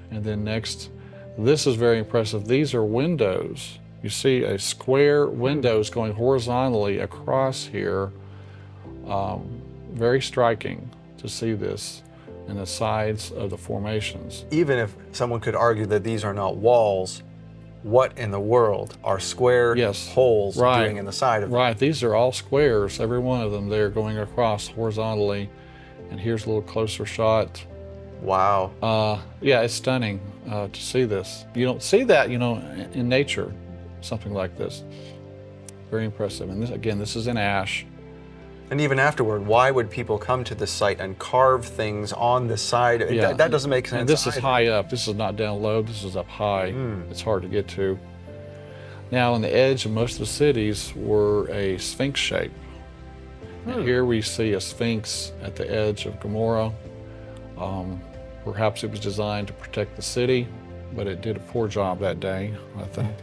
And then next, this is very impressive. These are windows. You see a square windows going horizontally across here. Very striking to see this in the sides of the formations. Even if someone could argue that these are not walls, what in the world are square holes doing in the side of them? Right, these are all squares, every one of them there going across horizontally. And here's a little closer shot. Wow. Yeah, it's stunning to see this. You don't see that, you know, in nature, something like this. Very impressive. And this, again, this is in ash. And even afterward, why would people come to this site and carve things on the side? Yeah. That doesn't make sense. And this is either. high up. This is not down low. This is up high. It's hard to get to. Now, on the edge of most of the cities were a sphinx shape. And here we see a sphinx at the edge of Gomorrah. Perhaps it was designed to protect the city, but it did a poor job that day, I think.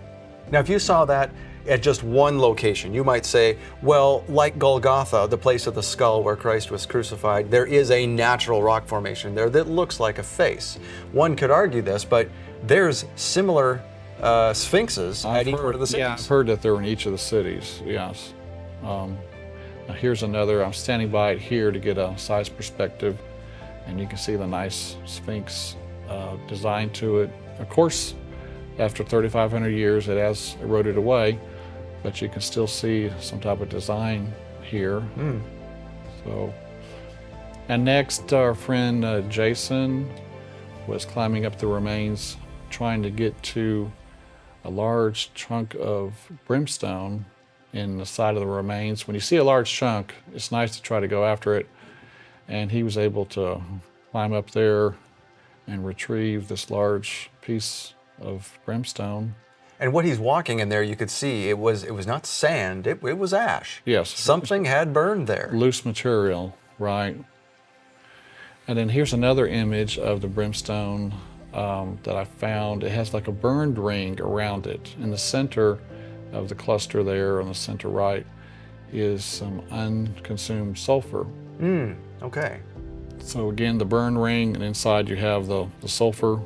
Now, if you saw that at just one location, you might say, well, like Golgotha, the place of the skull where Christ was crucified, there is a natural rock formation there that looks like a face. One could argue this, but there's similar sphinxes at each one of the cities. Yeah, I've heard that they're in each of the cities, yes. Now here's another. I'm standing by it here to get a size perspective, and you can see the nice sphinx design to it. Of course, after 3,500 years, it has eroded away, but you can still see some type of design here. So, and next, our friend Jason was climbing up the remains, trying to get to a large chunk of brimstone in the side of the remains. When you see a large chunk, it's nice to try to go after it. And he was able to climb up there and retrieve this large piece of brimstone. And what he's walking in there, you could see it was not sand, it was ash. Yes. Something had burned there. Loose material, right. And then here's another image of the brimstone that I found. It has like a burned ring around it. In the center of the cluster there on the center right is some unconsumed sulfur. Okay. So again, the burn ring, and inside you have the sulfur.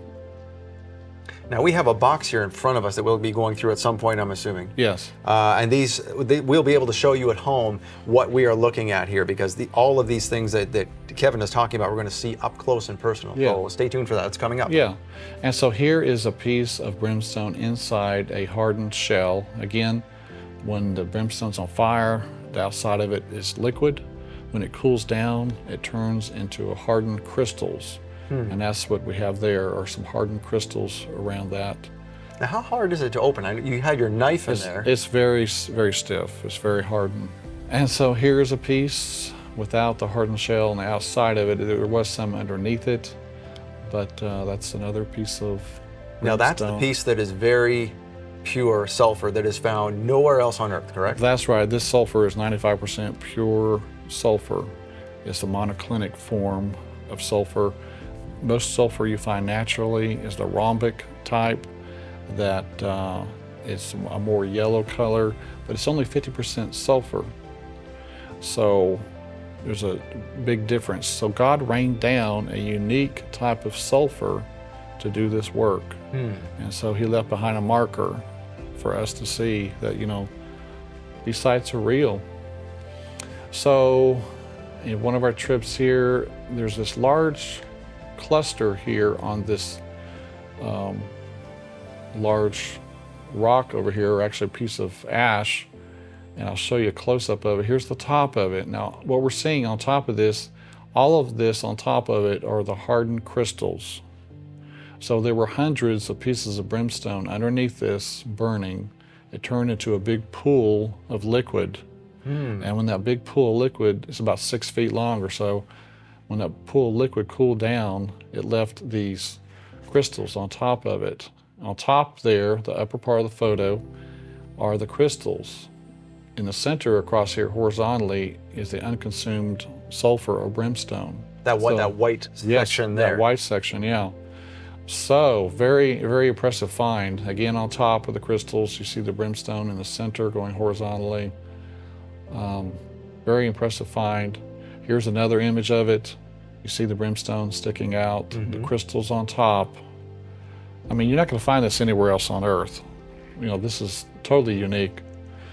Now we have a box here in front of us that we'll be going through at some point, I'm assuming. Yes. And we'll be able to show you at home what we are looking at here, because all of these things that Kevin is talking about, we're going to see up close and personal. Yeah. So stay tuned for that. It's coming up. Yeah. And so here is a piece of brimstone inside a hardened shell. Again, when the brimstone's on fire, the outside of it is liquid. When it cools down, it turns into hardened crystals. And that's what we have there, are some hardened crystals around that. Now, how hard is it to open? You had your knife in there. It's very, very stiff. It's very hardened. And so here's a piece without the hardened shell on the outside of it. There was some underneath it, but that's another piece of brimstone. Now, that's the piece that is very pure sulfur that is found nowhere else on Earth, correct? That's right. This sulfur is 95% pure sulfur. It's the monoclinic form of sulfur. Most sulfur you find naturally is the rhombic type that is a more yellow color, but it's only 50% sulfur. So there's a big difference. So God rained down a unique type of sulfur to do this work. And so he left behind a marker for us to see that, you know, these sites are real. So In one of our trips here, there's this large cluster here on this large rock over here, or actually a piece of ash, and I'll show you a close-up of it. Here's the top of it. Now, what we're seeing on top of this, all of this on top of it are the hardened crystals. So there were hundreds of pieces of brimstone underneath this burning. It turned into a big pool of liquid. And when that big pool of liquid is about 6 feet long or so, when that pool of liquid cooled down, it left these crystals on top of it. On top there, the upper part of the photo, are the crystals. In the center across here horizontally is the unconsumed sulfur or brimstone. That white section there. That white section, yeah. So very, very impressive find. Again, on top of the crystals, you see the brimstone in the center going horizontally. Very impressive find. Here's another image of it. You see the brimstone sticking out, the crystals on top. I mean, you're not going to find this anywhere else on Earth. You know, this is totally unique.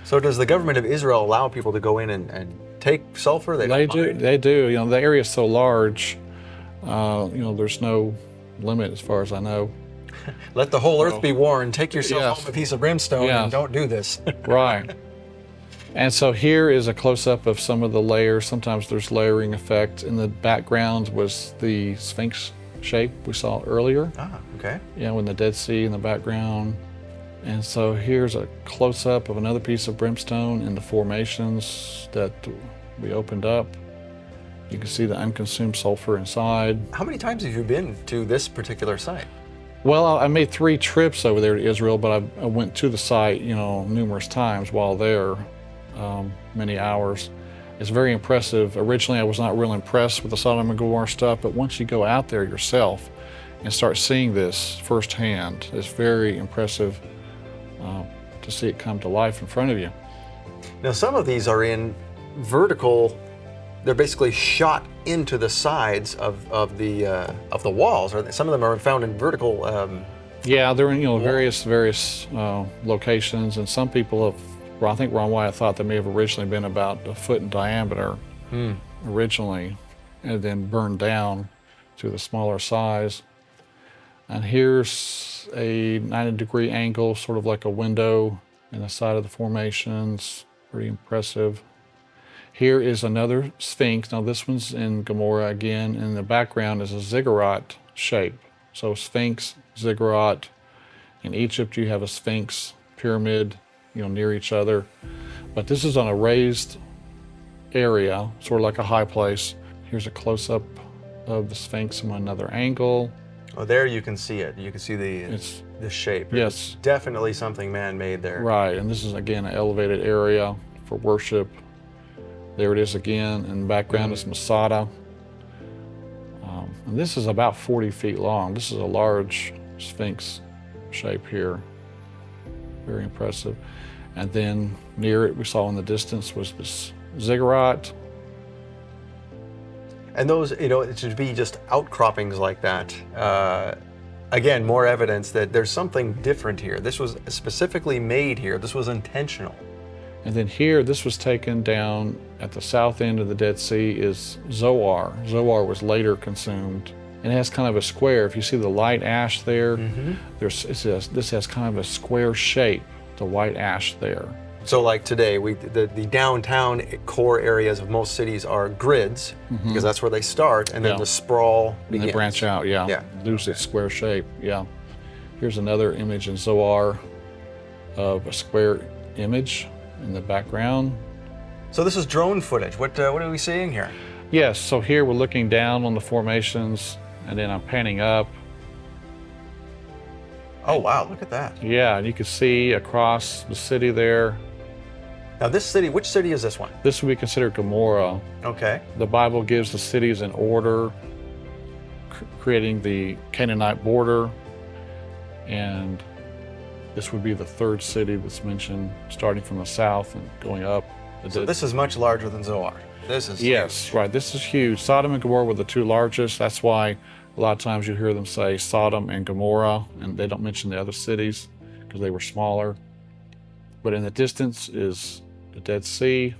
So does the government of Israel allow people to go in and take sulfur? They do. You know, the area is so large, you know, there's no limit as far as I know. Let the whole earth be warned. Take yourself home a piece of brimstone and don't do this. Right. And so here is a close-up of some of the layers. Sometimes there's layering effect. In the background was the Sphinx shape we saw earlier. Ah, okay. Yeah, with the Dead Sea in the background. And so here's a close-up of another piece of brimstone in the formations that we opened up. You can see the unconsumed sulfur inside. How many times have you been to this particular site? Well, I made 3 trips over there to Israel, but I went to the site, you know, numerous times while there, many hours. It's very impressive. Originally, I was not real impressed with the Sodom and Gomorrah stuff, but once you go out there yourself and start seeing this firsthand, it's very impressive to see it come to life in front of you. Now, some of these are in vertical. They're basically shot into the sides of the walls. Or some of them are found in vertical. Yeah, they're in various locations, and some people have. Well, I think Ron Wyatt thought they may have originally been about a foot in diameter originally, and then burned down to the smaller size. And here's a 90-degree angle, sort of like a window in the side of the formations. Pretty impressive. Here is another Sphinx. Now this one's in Gomorrah again. In the background is a ziggurat shape. So Sphinx, ziggurat. In Egypt you have a Sphinx pyramid, near each other. But this is on a raised area, sort of like a high place. Here's a close-up of the Sphinx from another angle. Oh, there you can see it. You can see the shape. Yes. It's definitely something man-made there. Right, and this is again an elevated area for worship. There it is again. In the background is Masada. And this is about 40 feet long. This is a large Sphinx shape here. Very impressive. And then near it, we saw in the distance, was this ziggurat. And those, it should be just outcroppings like that. Again, more evidence that there's something different here. This was specifically made here. This was intentional. And then here, this was taken down at the south end of the Dead Sea is Zoar. Zoar was later consumed. And it has kind of a square. If you see the light ash there, this has kind of a square shape, the white ash there. So like today, the downtown core areas of most cities are grids, because that's where they start, and then the sprawl begins. And they branch out, lose its square shape, Here's another image in Zoar of a square image in the background. So this is drone footage. What are we seeing here? Yes, so here we're looking down on the formations, and then I'm panning up. Oh wow, look at that. Yeah, and you can see across the city there. Now this city, which city is this one? This would be considered Gomorrah. Okay. The Bible gives the cities in order, creating the Canaanite border, and this would be the third city that's mentioned, starting from the south and going up. So this is much larger than Zoar. This is huge. Right, this is huge. Sodom and Gomorrah were the two largest. That's why a lot of times you hear them say Sodom and Gomorrah, and they don't mention the other cities because they were smaller. But in the distance is the Dead Sea.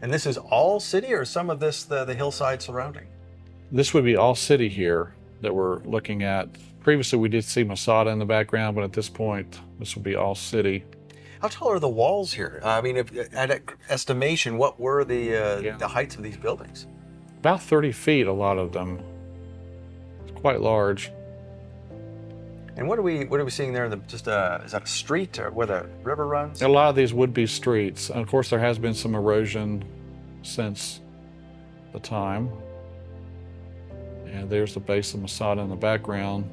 And this is all city, or some of this the hillside surrounding? This would be all city here that we're looking at. Previously, we did see Masada in the background, but at this point, this will be all city. How tall are the walls here? I mean, at estimation, what were the heights of these buildings? About 30 feet, a lot of them. It's quite large. And what are we seeing there? Is that a street or where the river runs? A lot of these would be streets. And of course, there has been some erosion since the time. And there's the base of Masada in the background.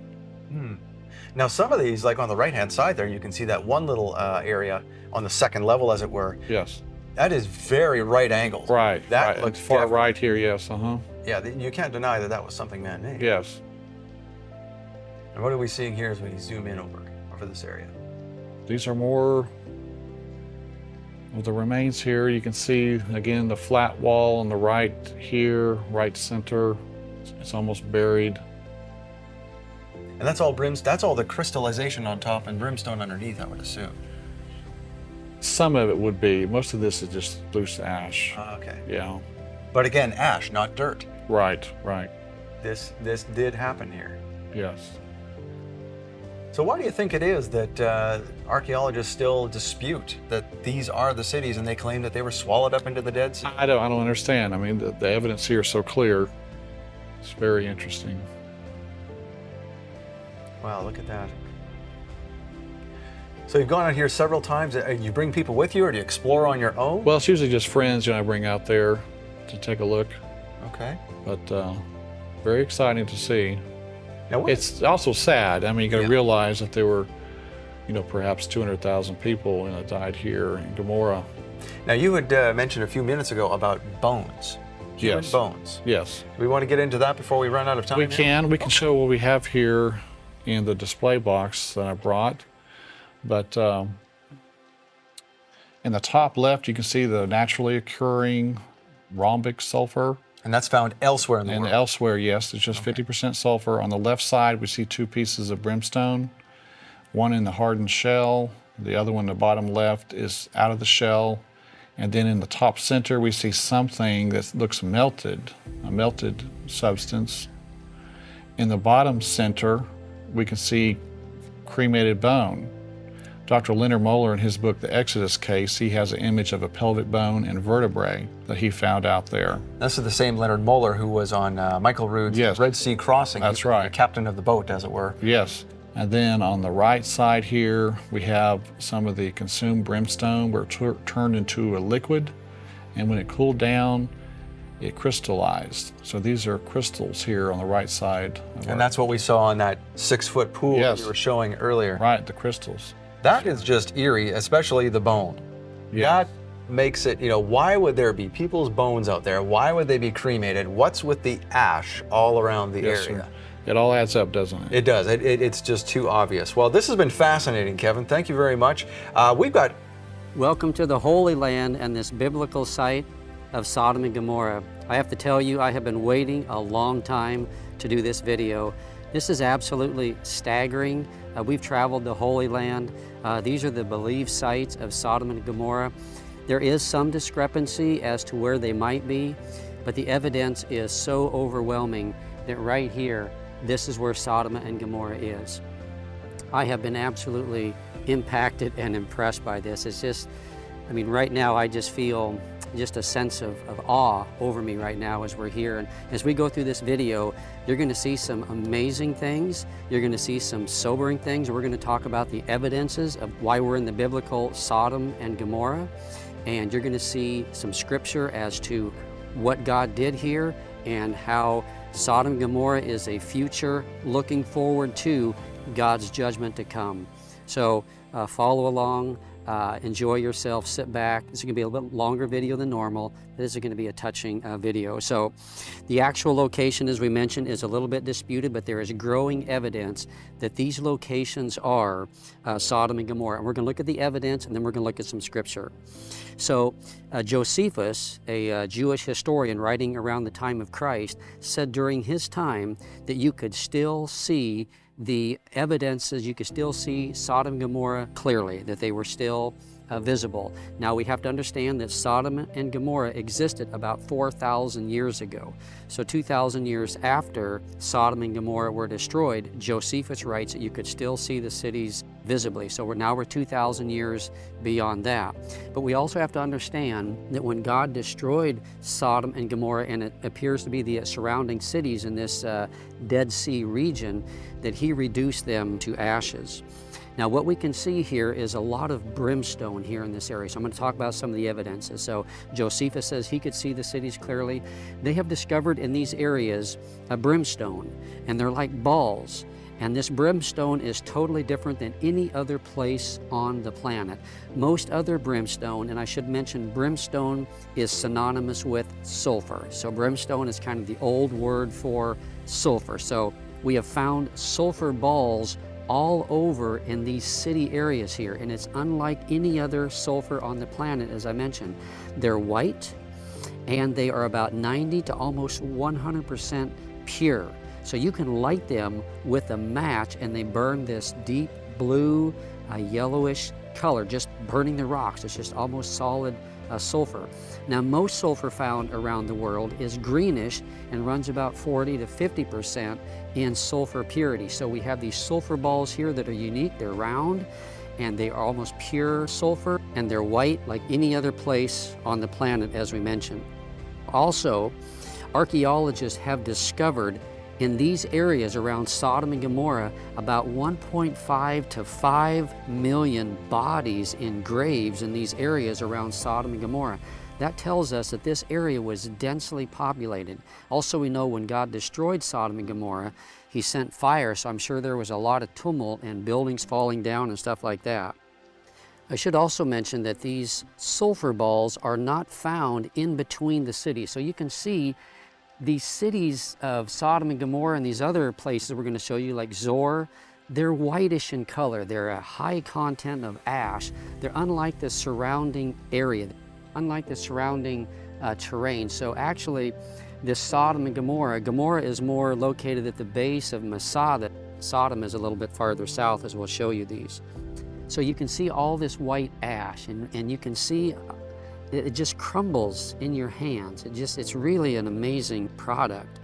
Now, some of these, like on the right-hand side there, you can see that one little area on the second level, as it were. Yes. That is very right angled. Right. That right. looks far right here. Yes. Yeah, you can't deny that that was something man-made. Yes. And what are we seeing here as we zoom in over this area? These are more of the remains here. You can see again the flat wall on the right here, right center. It's almost buried. And that's all that's all the crystallization on top and brimstone underneath, I would assume. Some of it would be. Most of this is just loose ash. Okay. Yeah. But again, ash, not dirt. Right. This did happen here. Yes. So why do you think it is that archaeologists still dispute that these are the cities, and they claim that they were swallowed up into the Dead Sea? I don't understand. I mean, the evidence here is so clear. It's very interesting. Wow, look at that. So you've gone out here several times. You bring people with you, or do you explore on your own? Well, it's usually just friends I bring out there to take a look. Okay. But very exciting to see. Now, it's also sad. I mean, you got to realize that there were, perhaps 200,000 people died here in Gomorrah. Now, you had mentioned a few minutes ago about bones. Human bones. Yes. Do we want to get into that before we run out of time? We can. We can show what we have here in the display box that I brought. But in the top left, you can see the naturally occurring rhombic sulfur. And that's found elsewhere in the world? And elsewhere, yes. It's just 50% sulfur. On the left side, we see 2 pieces of brimstone, one in the hardened shell. The other one, the bottom left, is out of the shell. And then in the top center, we see something that looks melted, a melted substance. In the bottom center, we can see cremated bone. Dr. Leonard Moeller, in his book, The Exodus Case, he has an image of a pelvic bone and vertebrae that he found out there. This is the same Leonard Moeller who was on Michael Rood's Red Sea Crossing. That's right. The captain of the boat, as it were. Yes. And then on the right side here, we have some of the consumed brimstone where it turned into a liquid. And when it cooled down, it crystallized. So these are crystals here on the right side. And that's what we saw in that 6-foot pool that you were showing earlier. Right, the crystals. That is just eerie, especially the bone. Yeah. That makes it, why would there be people's bones out there? Why would they be cremated? What's with the ash all around the area? Sir. It all adds up, doesn't it? It does. It's just too obvious. Well, this has been fascinating, Kevin. Thank you very much. We've got... Welcome to the Holy Land and this biblical site of Sodom and Gomorrah. I have to tell you, I have been waiting a long time to do this video. This is absolutely staggering. We've traveled the Holy Land. These are the believed sites of Sodom and Gomorrah. There is some discrepancy as to where they might be, but the evidence is so overwhelming that right here, this is where Sodom and Gomorrah is. I have been absolutely impacted and impressed by this. It's just, right now I just feel just a sense of awe over me right now as we're here. And as we go through this video, you're going to see some amazing things. You're going to see some sobering things. We're going to talk about the evidences of why we're in the biblical Sodom and Gomorrah. And you're going to see some scripture as to what God did here and how Sodom and Gomorrah is a future looking forward to God's judgment to come. So follow along. Enjoy yourself, sit back. This is going to be a little bit longer video than normal. This is going to be a touching video. So the actual location, as we mentioned, is a little bit disputed, but there is growing evidence that these locations are Sodom and Gomorrah. And we're going to look at the evidence, and then we're going to look at some scripture. So Josephus, a Jewish historian writing around the time of Christ, said during his time that you could still see the evidences, you could still see Sodom and Gomorrah clearly, that they were still visible. Now we have to understand that Sodom and Gomorrah existed about 4,000 years ago. So 2,000 years after Sodom and Gomorrah were destroyed, Josephus writes that you could still see the cities visibly. So we're 2,000 years beyond that. But we also have to understand that when God destroyed Sodom and Gomorrah, and it appears to be the surrounding cities in this Dead Sea region, that he reduced them to ashes. Now what we can see here is a lot of brimstone here in this area. So I'm going to talk about some of the evidences. So Josephus says he could see the cities clearly. They have discovered in these areas a brimstone, and they're like balls. And this brimstone is totally different than any other place on the planet. Most other brimstone, and I should mention brimstone is synonymous with sulfur. So brimstone is kind of the old word for sulfur. So we have found sulfur balls all over in these city areas here, and it's unlike any other sulfur on the planet, as I mentioned. They're white, and they are about 90 to almost 100% pure. So you can light them with a match, and they burn this deep blue, yellowish color, just burning the rocks. It's just almost solid sulfur. Now, most sulfur found around the world is greenish and runs about 40 to 50% in sulfur purity. So we have these sulfur balls here that are unique. They're round, and they are almost pure sulfur, and they're white like any other place on the planet, as we mentioned. Also, archaeologists have discovered in these areas around Sodom and Gomorrah about 1.5 to 5 million bodies in graves in these areas around Sodom and Gomorrah. That tells us that this area was densely populated. Also, we know when God destroyed Sodom and Gomorrah, he sent fire, so I'm sure there was a lot of tumult and buildings falling down and stuff like that. I should also mention that these sulfur balls are not found in between the cities. So you can see these cities of Sodom and Gomorrah and these other places we're going to show you, like Zoar, they're whitish in color. They're a high content of ash. They're unlike the surrounding area, unlike the surrounding terrain. So actually, this Sodom and Gomorrah is more located at the base of Masada. Sodom is a little bit farther south, as we'll show you these. So you can see all this white ash, and you can see it just crumbles in your hands. It's really an amazing product.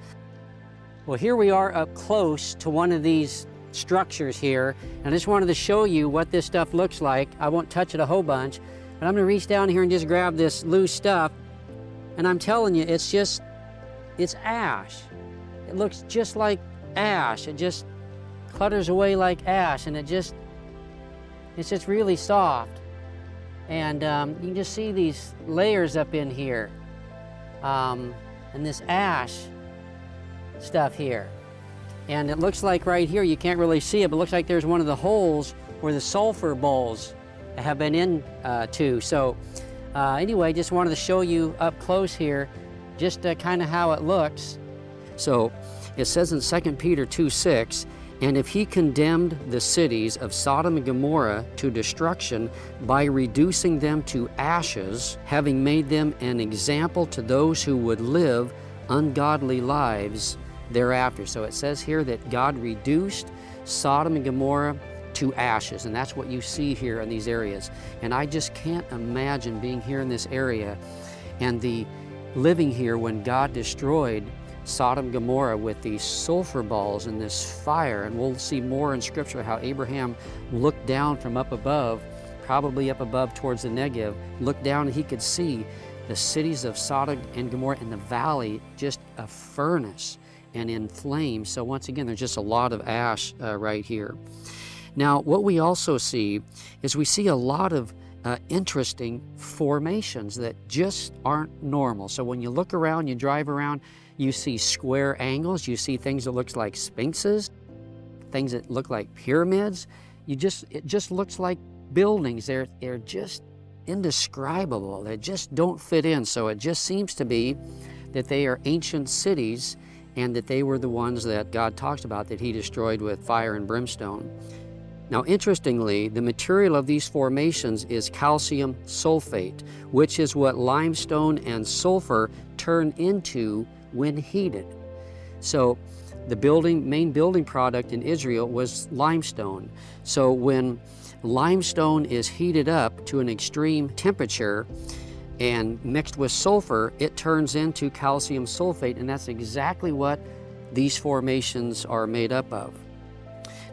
Well, here we are up close to one of these structures here, and I just wanted to show you what this stuff looks like. I won't touch it a whole bunch, but I'm gonna reach down here and just grab this loose stuff, and I'm telling you, it's ash. It looks just like ash. It just clutters away like ash, and it's just really soft. And you can just see these layers up in here, and this ash stuff here. And it looks like right here, you can't really see it, but it looks like there's one of the holes where the sulfur balls have been into. So anyway, just wanted to show you up close here, just kind of how it looks. So it says in 2 Peter 2:6, "And if he condemned the cities of Sodom and Gomorrah to destruction by reducing them to ashes, having made them an example to those who would live ungodly lives thereafter." So it says here that God reduced Sodom and Gomorrah to ashes, and that's what you see here in these areas. And I just can't imagine being here in this area and living here when God destroyed Sodom and Gomorrah with these sulfur balls and this fire. And we'll see more in Scripture how Abraham looked down from up above, probably up above towards the Negev, looked down and he could see the cities of Sodom and Gomorrah in the valley, just a furnace and in flames. So once again, there's just a lot of ash right here. Now, what we also see is we see a lot of interesting formations that just aren't normal. So when you look around, you drive around, you see square angles, you see things that look like sphinxes, things that look like pyramids. It just looks like buildings. They're just indescribable. They just don't fit in. So it just seems to be that they are ancient cities and that they were the ones that God talks about that he destroyed with fire and brimstone. Now, interestingly, the material of these formations is calcium sulfate, which is what limestone and sulfur turn into when heated. So the main building product in Israel was limestone. So when limestone is heated up to an extreme temperature and mixed with sulfur, it turns into calcium sulfate, and that's exactly what these formations are made up of.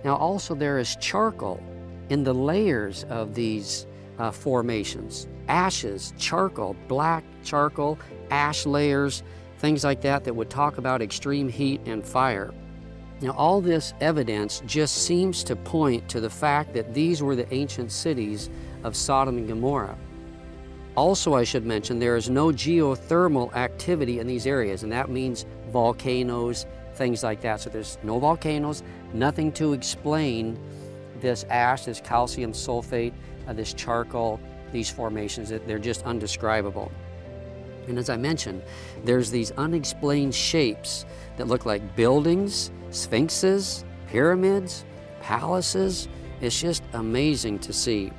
Now also there is charcoal in the layers of these formations. Ashes, charcoal, black charcoal, ash layers, things like that that would talk about extreme heat and fire. Now all this evidence just seems to point to the fact that these were the ancient cities of Sodom and Gomorrah. Also, I should mention there is no geothermal activity in these areas, and that means volcanoes, things like that. So there's no volcanoes, nothing to explain this ash, this calcium sulfate, this charcoal, these formations. They're just undescribable. And as I mentioned, there's these unexplained shapes that look like buildings, sphinxes, pyramids, palaces. It's just amazing to see.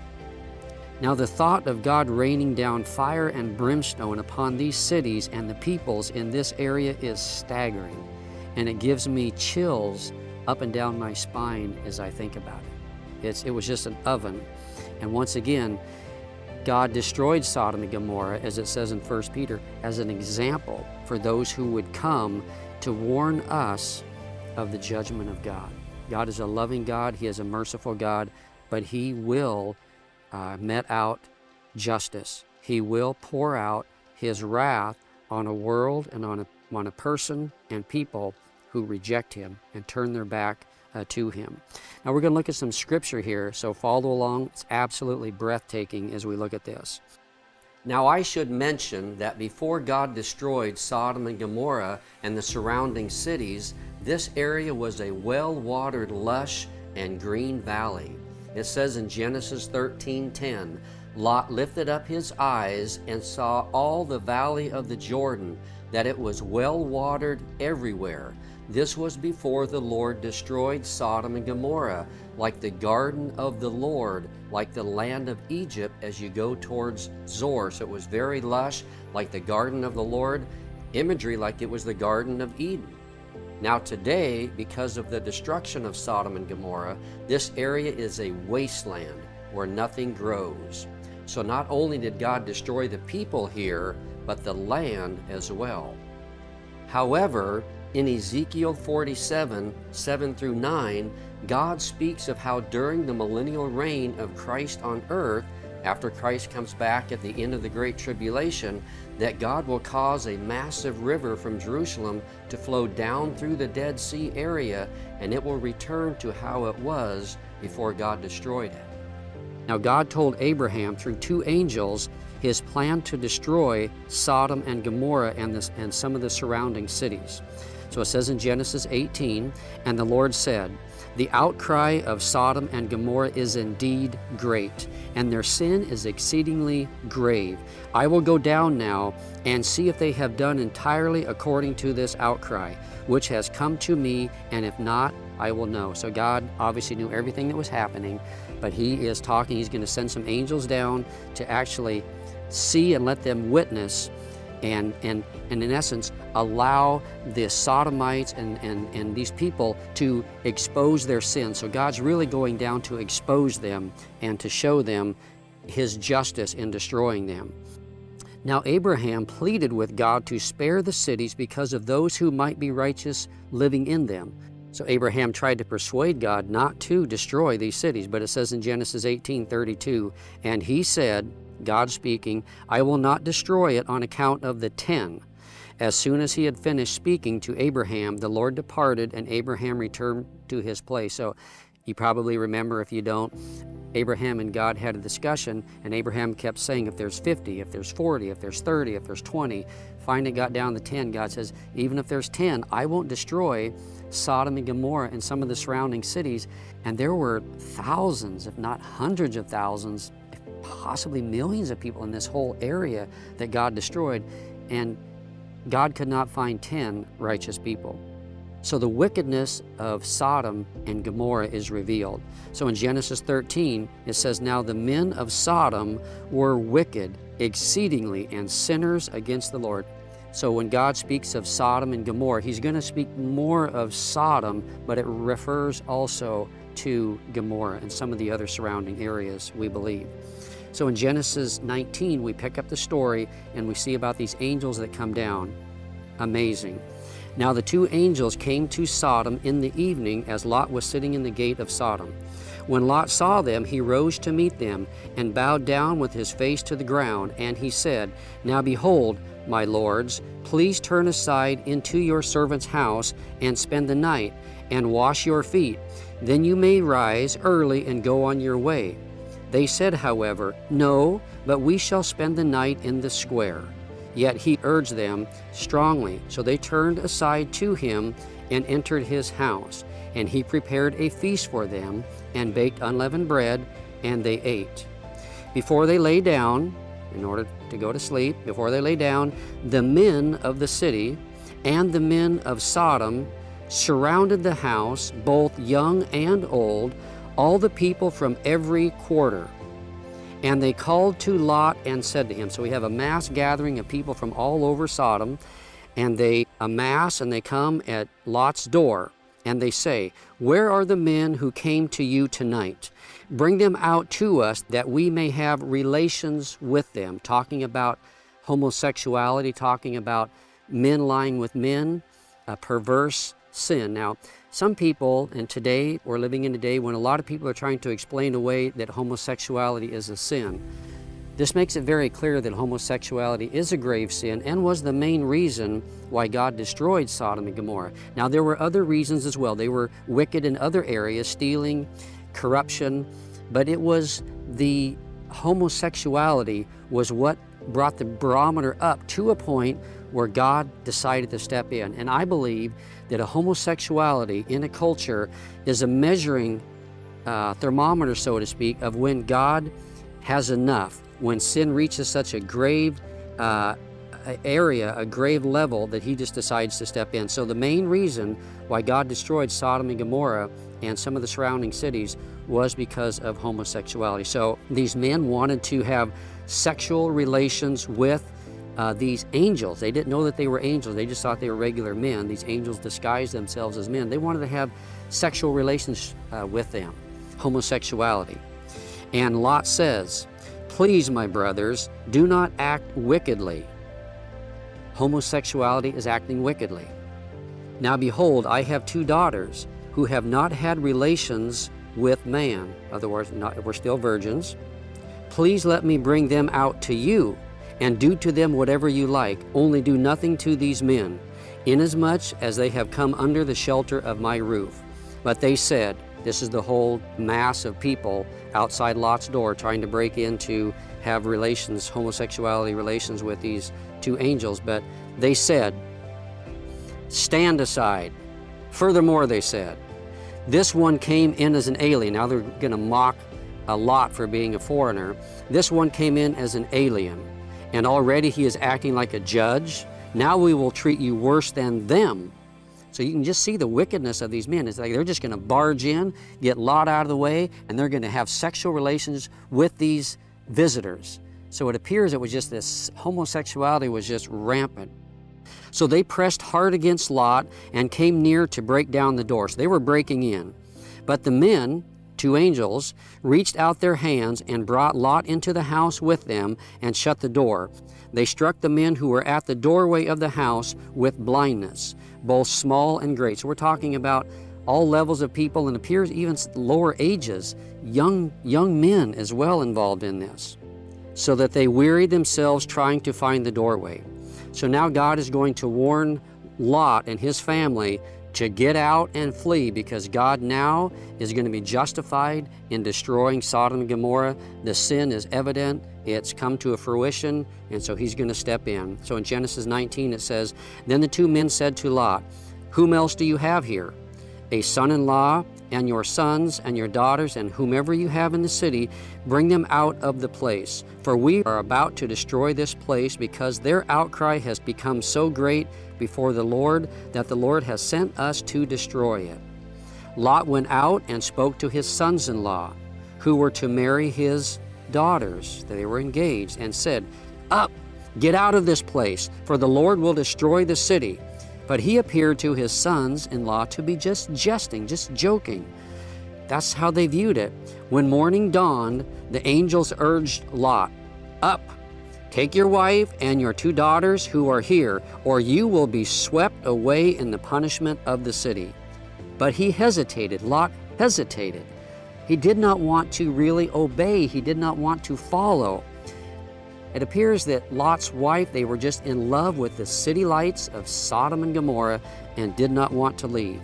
Now the thought of God raining down fire and brimstone upon these cities and the peoples in this area is staggering, and it gives me chills up and down my spine as I think about it. It was just an oven. And once again, God destroyed Sodom and Gomorrah, as it says in 1 Peter, as an example for those who would come to warn us of the judgment of God. God is a loving God, He is a merciful God, but He will met out justice. He will pour out His wrath on a world and on a person and people who reject Him and turn their back to Him. Now we're going to look at some scripture here, so follow along. It's absolutely breathtaking as we look at this. Now I should mention that before God destroyed Sodom and Gomorrah and the surrounding cities, this area was a well-watered, lush, and green valley. It says in Genesis 13:10, Lot lifted up his eyes and saw all the valley of the Jordan, that it was well watered everywhere. This was before the Lord destroyed Sodom and Gomorrah, like the garden of the Lord, like the land of Egypt as you go towards Zoar. So it was very lush, like the garden of the Lord, imagery like it was the Garden of Eden. Now today, because of the destruction of Sodom and Gomorrah, this area is a wasteland where nothing grows. So not only did God destroy the people here, but the land as well. However, in Ezekiel 47, 7 through 9, God speaks of how during the millennial reign of Christ on earth, after Christ comes back at the end of the Great Tribulation, that God will cause a massive river from Jerusalem to flow down through the Dead Sea area, and it will return to how it was before God destroyed it. Now God told Abraham through two angels His plan to destroy Sodom and Gomorrah and some of the surrounding cities. So it says in Genesis 18, and the Lord said, the outcry of Sodom and Gomorrah is indeed great, and their sin is exceedingly grave. I will go down now and see if they have done entirely according to this outcry, which has come to me, and if not, I will know. So God obviously knew everything that was happening, but He is talking. He's going to send some angels down to actually see and let them witness and in essence allow the Sodomites and these people to expose their sin. So God's really going down to expose them and to show them His justice in destroying them. Now Abraham pleaded with God to spare the cities because of those who might be righteous living in them. So Abraham tried to persuade God not to destroy these cities, but it says in Genesis 18:32, and he said, God speaking, I will not destroy it on account of the 10. As soon as he had finished speaking to Abraham, the Lord departed, and Abraham returned to his place. So you probably remember, if you don't, Abraham and God had a discussion, and Abraham kept saying, if there's 50, if there's 40, if there's 30, if there's 20, finally got down to 10. God says, even if there's 10, I won't destroy Sodom and Gomorrah and some of the surrounding cities. And there were thousands, if not hundreds of thousands, possibly millions of people in this whole area that God destroyed, and God could not find 10 righteous people. So the wickedness of Sodom and Gomorrah is revealed. So in Genesis 13, it says, now the men of Sodom were wicked exceedingly and sinners against the Lord. So when God speaks of Sodom and Gomorrah, he's going to speak more of Sodom, but it refers also to Gomorrah and some of the other surrounding areas, we believe. So in Genesis 19, we pick up the story and we see about these angels that come down. Amazing. Now the two angels came to Sodom in the evening as Lot was sitting in the gate of Sodom. When Lot saw them, he rose to meet them and bowed down with his face to the ground, and he said, Now behold, my lords, please turn aside into your servant's house and spend the night, and wash your feet. Then you may rise early and go on your way. They said, however, No, but we shall spend the night in the square. Yet he urged them strongly. So they turned aside to him and entered his house. And he prepared a feast for them and baked unleavened bread, and they ate. Before they lay down, in order to go to sleep, before they lay down, the men of the city and the men of Sodom surrounded the house, both young and old, all the people from every quarter. And they called to Lot and said to him, so we have a mass gathering of people from all over Sodom, and they amass and they come at Lot's door, and they say, Where are the men who came to you tonight? Bring them out to us that we may have relations with them. Talking about homosexuality, talking about men lying with men, a perverse sin. Now, some people, and today we're living in a day when a lot of people are trying to explain away that homosexuality is a sin. This makes it very clear that homosexuality is a grave sin and was the main reason why God destroyed Sodom and Gomorrah. Now, there were other reasons as well. They were wicked in other areas, stealing, corruption, but it was the homosexuality was what brought the barometer up to a point where God decided to step in. And I believe that a homosexuality in a culture is a measuring thermometer, so to speak, of when God has enough, when sin reaches such a grave area, a grave level, that he just decides to step in. So the main reason why God destroyed Sodom and Gomorrah and some of the surrounding cities was because of homosexuality. So these men wanted to have sexual relations with these angels. They didn't know that they were angels. They just thought they were regular men. These angels disguised themselves as men. They wanted to have sexual relations with them, homosexuality. And Lot says, Please, my brothers, do not act wickedly. Homosexuality is acting wickedly. Now behold, I have 2 daughters who have not had relations with man. In other words, we're still virgins. Please let me bring them out to you, and do to them whatever you like, only do nothing to these men, inasmuch as they have come under the shelter of my roof. But they said, this is the whole mass of people outside Lot's door trying to break in to have relations, homosexuality relations with these 2 angels. But they said, Stand aside. Furthermore, they said, This one came in as an alien. Now they're going to mock Lot for being a foreigner. This one came in as an alien, and already he is acting like a judge. Now we will treat you worse than them. So you can just see the wickedness of these men. It's like they're just going to barge in, get Lot out of the way, and they're going to have sexual relations with these visitors. So it appears it was just this homosexuality was just rampant. So they pressed hard against Lot and came near to break down the door. So they were breaking in. But the men, 2 angels, reached out their hands and brought Lot into the house with them and shut the door. They struck the men who were at the doorway of the house with blindness, both small and great. So we're talking about all levels of people, and appears even lower ages, young men as well involved in this, so that they wearied themselves trying to find the doorway. So now God is going to warn Lot and his family to get out and flee, because God now is going to be justified in destroying Sodom and Gomorrah. The sin is evident. It's come to a fruition, and so he's going to step in. So in Genesis 19 it says, Then the 2 men said to Lot, Whom else do you have here? A son-in-law, and your sons and your daughters, and whomever you have in the city, bring them out of the place. For we are about to destroy this place, because their outcry has become so great before the Lord that the Lord has sent us to destroy it. Lot went out and spoke to his sons-in-law, who were to marry his daughters. They were engaged, and said, Up, Get out of this place, for the Lord will destroy the city. But he appeared to his sons-in-law to be just jesting, just joking. That's how they viewed it. When morning dawned, the angels urged Lot, "Up, take your wife and your 2 daughters who are here, or you will be swept away in the punishment of the city." But he hesitated. Lot hesitated. He did not want to really obey. He did not want to follow. It appears that Lot's wife, they were just in love with the city lights of Sodom and Gomorrah and did not want to leave.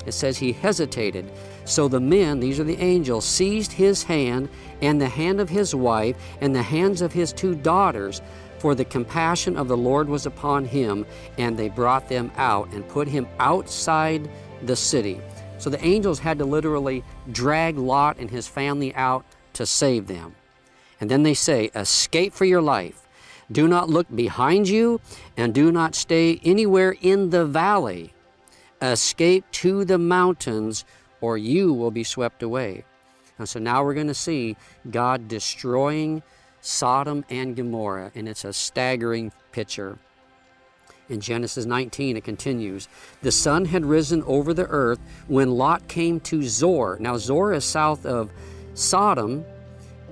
It says he hesitated. So the men, these are the angels, seized his hand and the hand of his wife and the hands of his 2 daughters, for the compassion of the Lord was upon him, and they brought them out and put him outside the city. So the angels had to literally drag Lot and his family out to save them. And then they say, "Escape for your life. Do not look behind you and do not stay anywhere in the valley. Escape to the mountains or you will be swept away." And so now we're going to see God destroying Sodom and Gomorrah, and it's a staggering picture. In Genesis 19, it continues, "The sun had risen over the earth when Lot came to Zoar." Now Zoar is south of Sodom,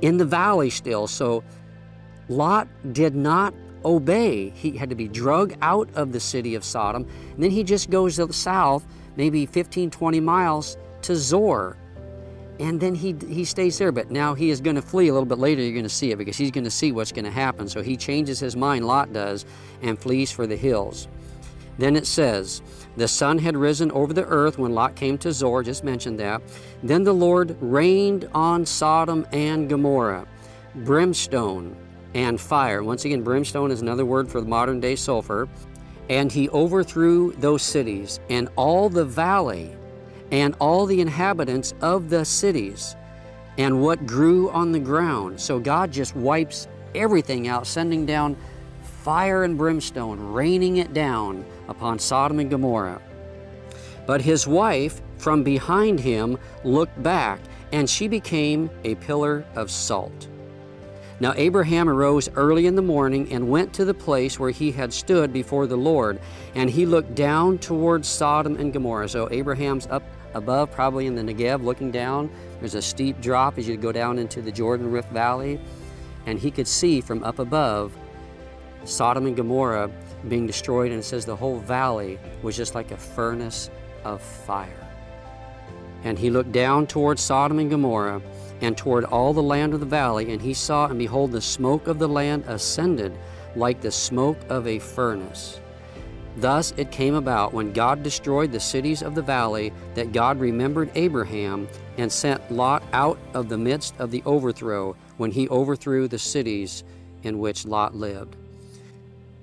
in the valley still. So Lot did not obey. He had to be dragged out of the city of Sodom. And then he just goes south, maybe 15, 20 miles to Zoar. And then he stays there. But now he is going to flee a little bit later. You're going to see it because he's going to see what's going to happen. So he changes his mind, Lot does, and flees for the hills. Then it says, "The sun had risen over the earth when Lot came to Zoar," just mentioned that. "Then the Lord rained on Sodom and Gomorrah, brimstone and fire." Once again, brimstone is another word for the modern day sulfur. "And he overthrew those cities and all the valley and all the inhabitants of the cities and what grew on the ground." So God just wipes everything out, sending down fire and brimstone, raining it down upon Sodom and Gomorrah. "But his wife from behind him looked back, and she became a pillar of salt. Now Abraham arose early in the morning and went to the place where he had stood before the Lord, and he looked down towards Sodom and Gomorrah." So Abraham's up above, probably in the Negev, looking down. There's a steep drop as you go down into the Jordan Rift Valley, and he could see from up above Sodom and Gomorrah being destroyed, and it says the whole valley was just like a furnace of fire. "And he looked down toward Sodom and Gomorrah and toward all the land of the valley, and he saw, and behold, the smoke of the land ascended like the smoke of a furnace. Thus it came about, when God destroyed the cities of the valley, that God remembered Abraham and sent Lot out of the midst of the overthrow, when he overthrew the cities in which Lot lived."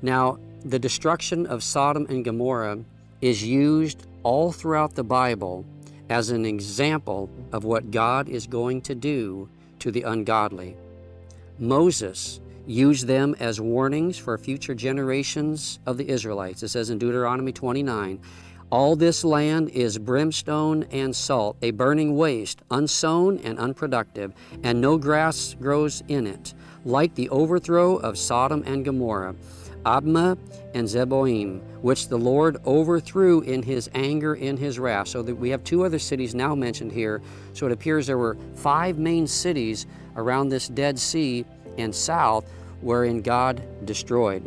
Now, the destruction of Sodom and Gomorrah is used all throughout the Bible as an example of what God is going to do to the ungodly. Moses used them as warnings for future generations of the Israelites. It says in Deuteronomy 29, "All this land is brimstone and salt, a burning waste, unsown and unproductive, and no grass grows in it, like the overthrow of Sodom and Gomorrah, Admah and Zeboim, which the Lord overthrew in his anger, in his wrath." So that we have 2 other cities now mentioned here. So it appears there were 5 main cities around this Dead Sea and south wherein God destroyed.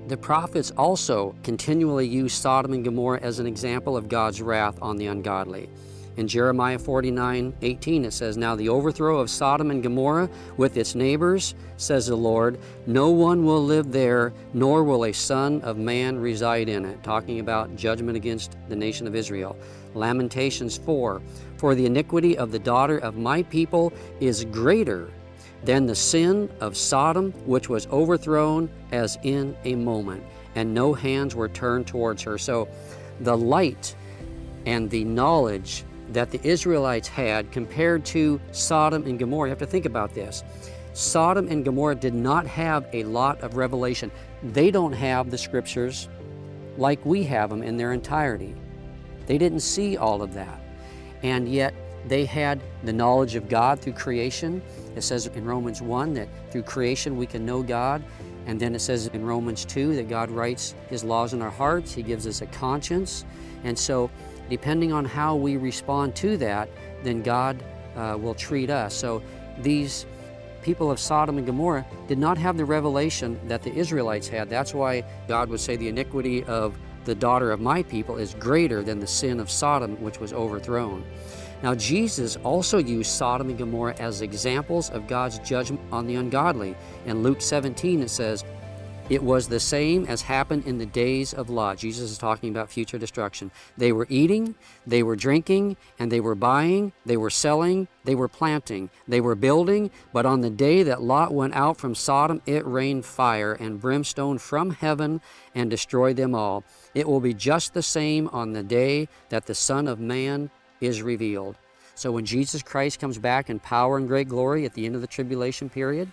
The prophets also continually use Sodom and Gomorrah as an example of God's wrath on the ungodly. In Jeremiah 49:18 it says, "Now the overthrow of Sodom and Gomorrah with its neighbors, says the Lord, no one will live there, nor will a son of man reside in it." Talking about judgment against the nation of Israel. Lamentations 4, "For the iniquity of the daughter of my people is greater than the sin of Sodom, which was overthrown as in a moment, and no hands were turned towards her." So the light and the knowledge that the Israelites had compared to Sodom and Gomorrah, you have to think about this. Sodom and Gomorrah did not have a lot of revelation. They don't have the scriptures like we have them in their entirety. They didn't see all of that. And yet they had the knowledge of God through creation. It says in Romans 1 that through creation we can know God. And then it says in Romans 2 that God writes His laws in our hearts. He gives us a conscience. And so depending on how we respond to that, then God will treat us. So these people of Sodom and Gomorrah did not have the revelation that the Israelites had. That's why God would say the iniquity of the daughter of my people is greater than the sin of Sodom, which was overthrown. Now, Jesus also used Sodom and Gomorrah as examples of God's judgment on the ungodly. In Luke 17, it says, "It was the same as happened in the days of Lot." Jesus is talking about future destruction. "They were eating, they were drinking, and they were buying, they were selling, they were planting, they were building, but on the day that Lot went out from Sodom, it rained fire and brimstone from heaven and destroyed them all. It will be just the same on the day that the Son of Man is revealed." So when Jesus Christ comes back in power and great glory at the end of the tribulation period,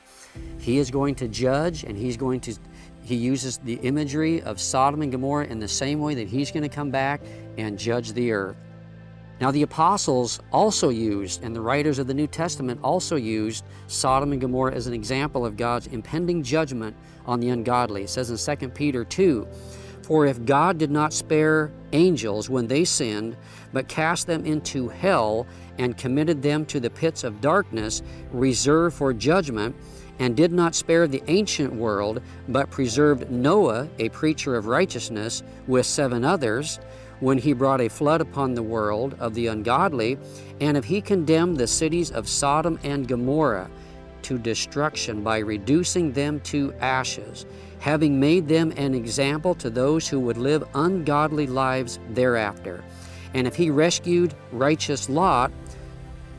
He is going to judge, and He uses the imagery of Sodom and Gomorrah in the same way that He's going to come back and judge the earth. Now the apostles also used, and the writers of the New Testament also used, Sodom and Gomorrah as an example of God's impending judgment on the ungodly. It says in 2 Peter 2, "For if God did not spare angels when they sinned, but cast them into hell and committed them to the pits of darkness reserved for judgment, and did not spare the ancient world, but preserved Noah, a preacher of righteousness, with 7 others, when He brought a flood upon the world of the ungodly, and if He condemned the cities of Sodom and Gomorrah to destruction by reducing them to ashes, having made them an example to those who would live ungodly lives thereafter. And if He rescued righteous Lot,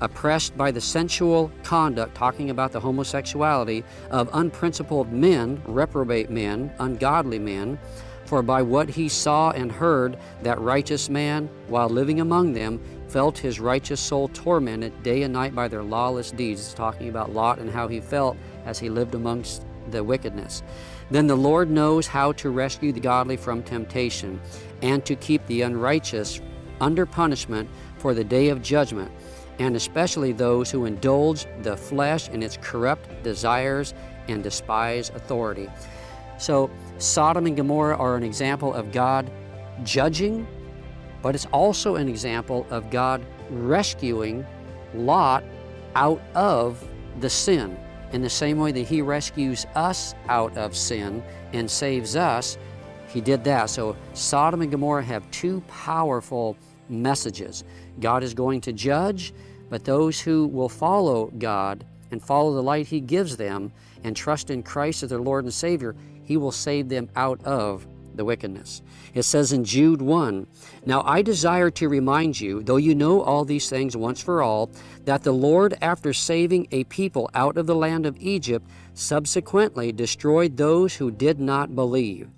oppressed by the sensual conduct," talking about the homosexuality, "of unprincipled men, reprobate men, ungodly men, for by what he saw and heard, that righteous man, while living among them, felt his righteous soul tormented day and night by their lawless deeds." It's talking about Lot and how he felt as he lived amongst the wickedness. "Then the Lord knows how to rescue the godly from temptation, and to keep the unrighteous under punishment for the day of judgment, and especially those who indulge the flesh in its corrupt desires and despise authority." So Sodom and Gomorrah are an example of God judging, but it's also an example of God rescuing Lot out of the sin. In the same way that He rescues us out of sin and saves us, He did that. So Sodom and Gomorrah have two powerful messages. God is going to judge, but those who will follow God and follow the light He gives them and trust in Christ as their Lord and Savior, He will save them out of the wickedness. It says in Jude 1, "Now I desire to remind you, though you know all these things once for all, that the Lord, after saving a people out of the land of Egypt, subsequently destroyed those who did not believe,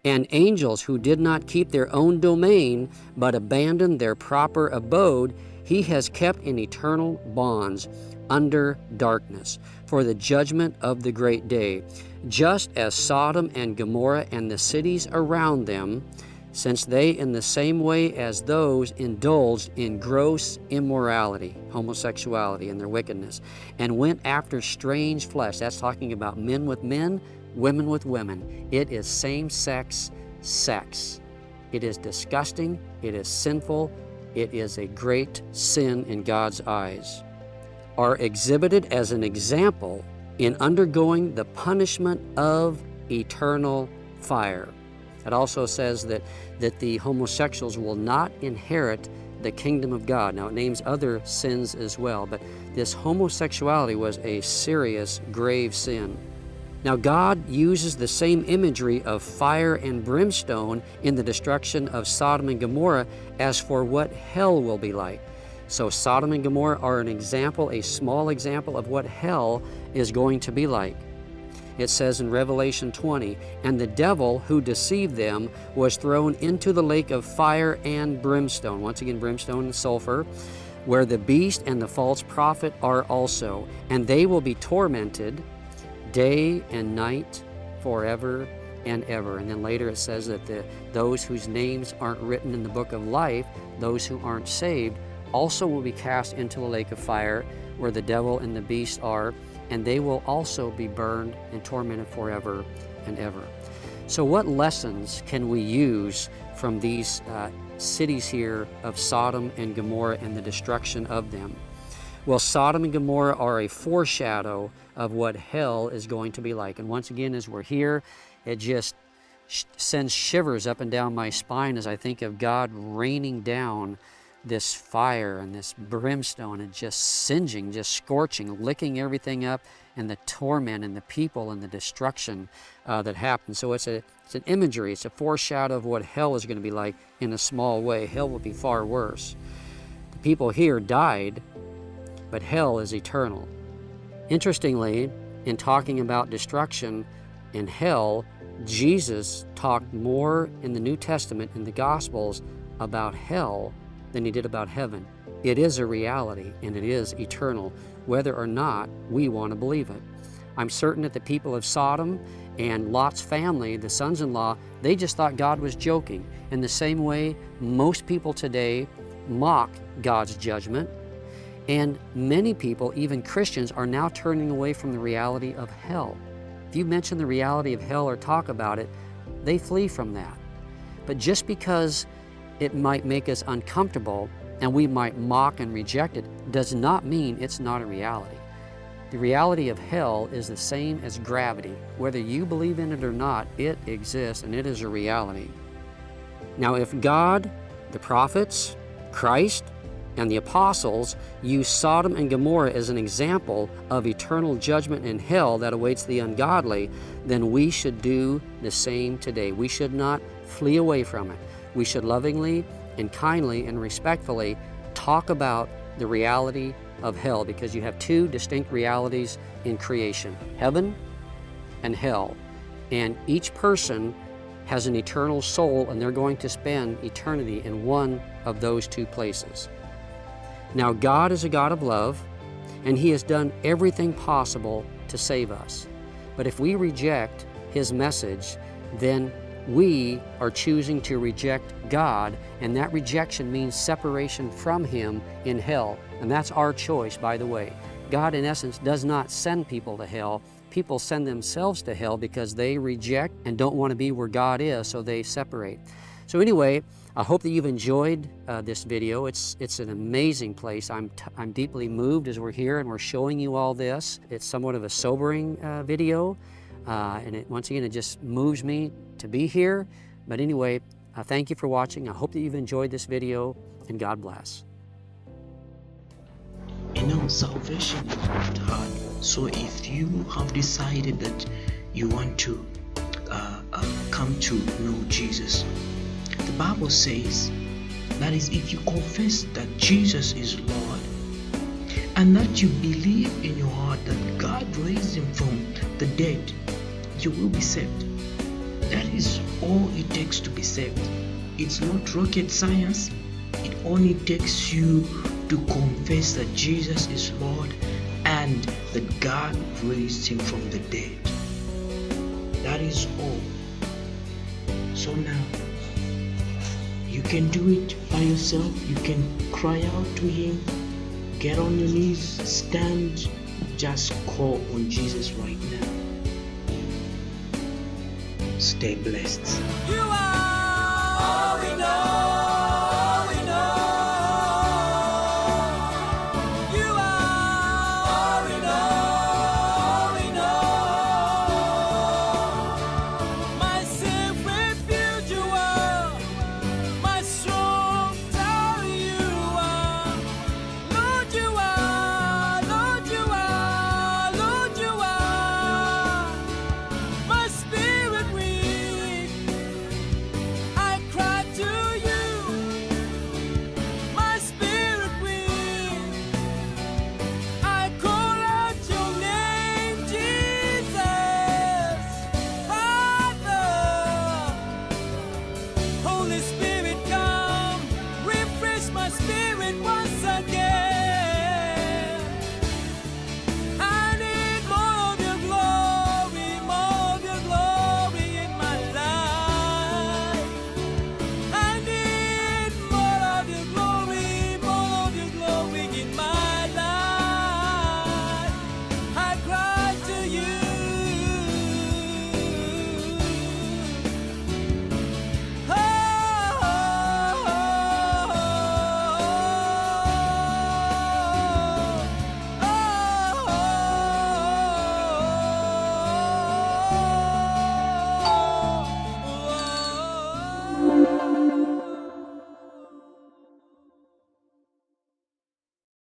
and angels who did not keep their own domain, but abandoned their proper abode, He has kept in eternal bonds under darkness for the judgment of the great day, just as Sodom and Gomorrah and the cities around them, since they in the same way as those indulged in gross immorality," homosexuality and their wickedness, "and went after strange flesh." That's talking about men with men, women with women. It is same-sex sex. It is disgusting. It is sinful. It is a great sin in God's eyes, are exhibited as an example in undergoing the punishment of eternal fire. It also says that the homosexuals will not inherit the kingdom of God. Now it names other sins as well, but this homosexuality was a serious, grave sin. Now God uses the same imagery of fire and brimstone in the destruction of Sodom and Gomorrah as for what hell will be like. So Sodom and Gomorrah are an example, a small example of what hell is going to be like. It says in Revelation 20, "And the devil who deceived them was thrown into the lake of fire and brimstone." Once again, brimstone and sulfur, "where the beast and the false prophet are also, and they will be tormented day and night forever and ever." And then later it says that those whose names aren't written in the book of life, those who aren't saved, also will be cast into the lake of fire where the devil and the beast are, and they will also be burned and tormented forever and ever. So what lessons can we use from these cities here of Sodom and Gomorrah and the destruction of them? Well, Sodom and Gomorrah are a foreshadow of what hell is going to be like. And once again, as we're here, it just sends shivers up and down my spine as I think of God raining down this fire and this brimstone and just singeing, just scorching, licking everything up, and the torment and the people and the destruction that happens. So it's an imagery, it's a foreshadow of what hell is going to be like in a small way. Hell will be far worse. The people here died, but hell is eternal. Interestingly, in talking about destruction and hell, Jesus talked more in the New Testament, in the Gospels, about hell than he did about heaven. It is a reality, and it is eternal, whether or not we want to believe it. I'm certain that the people of Sodom and Lot's family, the sons-in-law, they just thought God was joking. In the same way, most people today mock God's judgment, and many people, even Christians, are now turning away from the reality of hell. If you mention the reality of hell or talk about it, they flee from that. But just because it might make us uncomfortable and we might mock and reject it, does not mean it's not a reality. The reality of hell is the same as gravity. Whether you believe in it or not, it exists and it is a reality. Now, if God, the prophets, Christ, and the apostles use Sodom and Gomorrah as an example of eternal judgment in hell that awaits the ungodly, then we should do the same today. We should not flee away from it. We should lovingly and kindly and respectfully talk about the reality of hell, because you have two distinct realities in creation, heaven and hell. And each person has an eternal soul, and they're going to spend eternity in one of those two places. Now, God is a God of love, and He has done everything possible to save us. But if we reject His message, then we are choosing to reject God, and that rejection means separation from Him in hell. And that's our choice, by the way. God, in essence, does not send people to hell. People send themselves to hell because they reject and don't want to be where God is, so they separate. So anyway, I hope that you've enjoyed this video. It's an amazing place. I'm deeply moved as we're here and we're showing you all this. It's somewhat of a sobering video, and once again, it just moves me to be here. But anyway, thank you for watching. I hope that you've enjoyed this video, and God bless. You know, salvation is not hard. So if you have decided that you want to come to know Jesus, the Bible says, that is, if you confess that Jesus is Lord and that you believe in your heart that God raised Him from the dead, you will be saved. That is all it takes to be saved. It's not rocket science. It only takes you to confess that Jesus is Lord and that God raised Him from the dead. That is all. So now, you can do it by yourself. You can cry out to Him, get on your knees, stand, just call on Jesus right now. Stay blessed. You are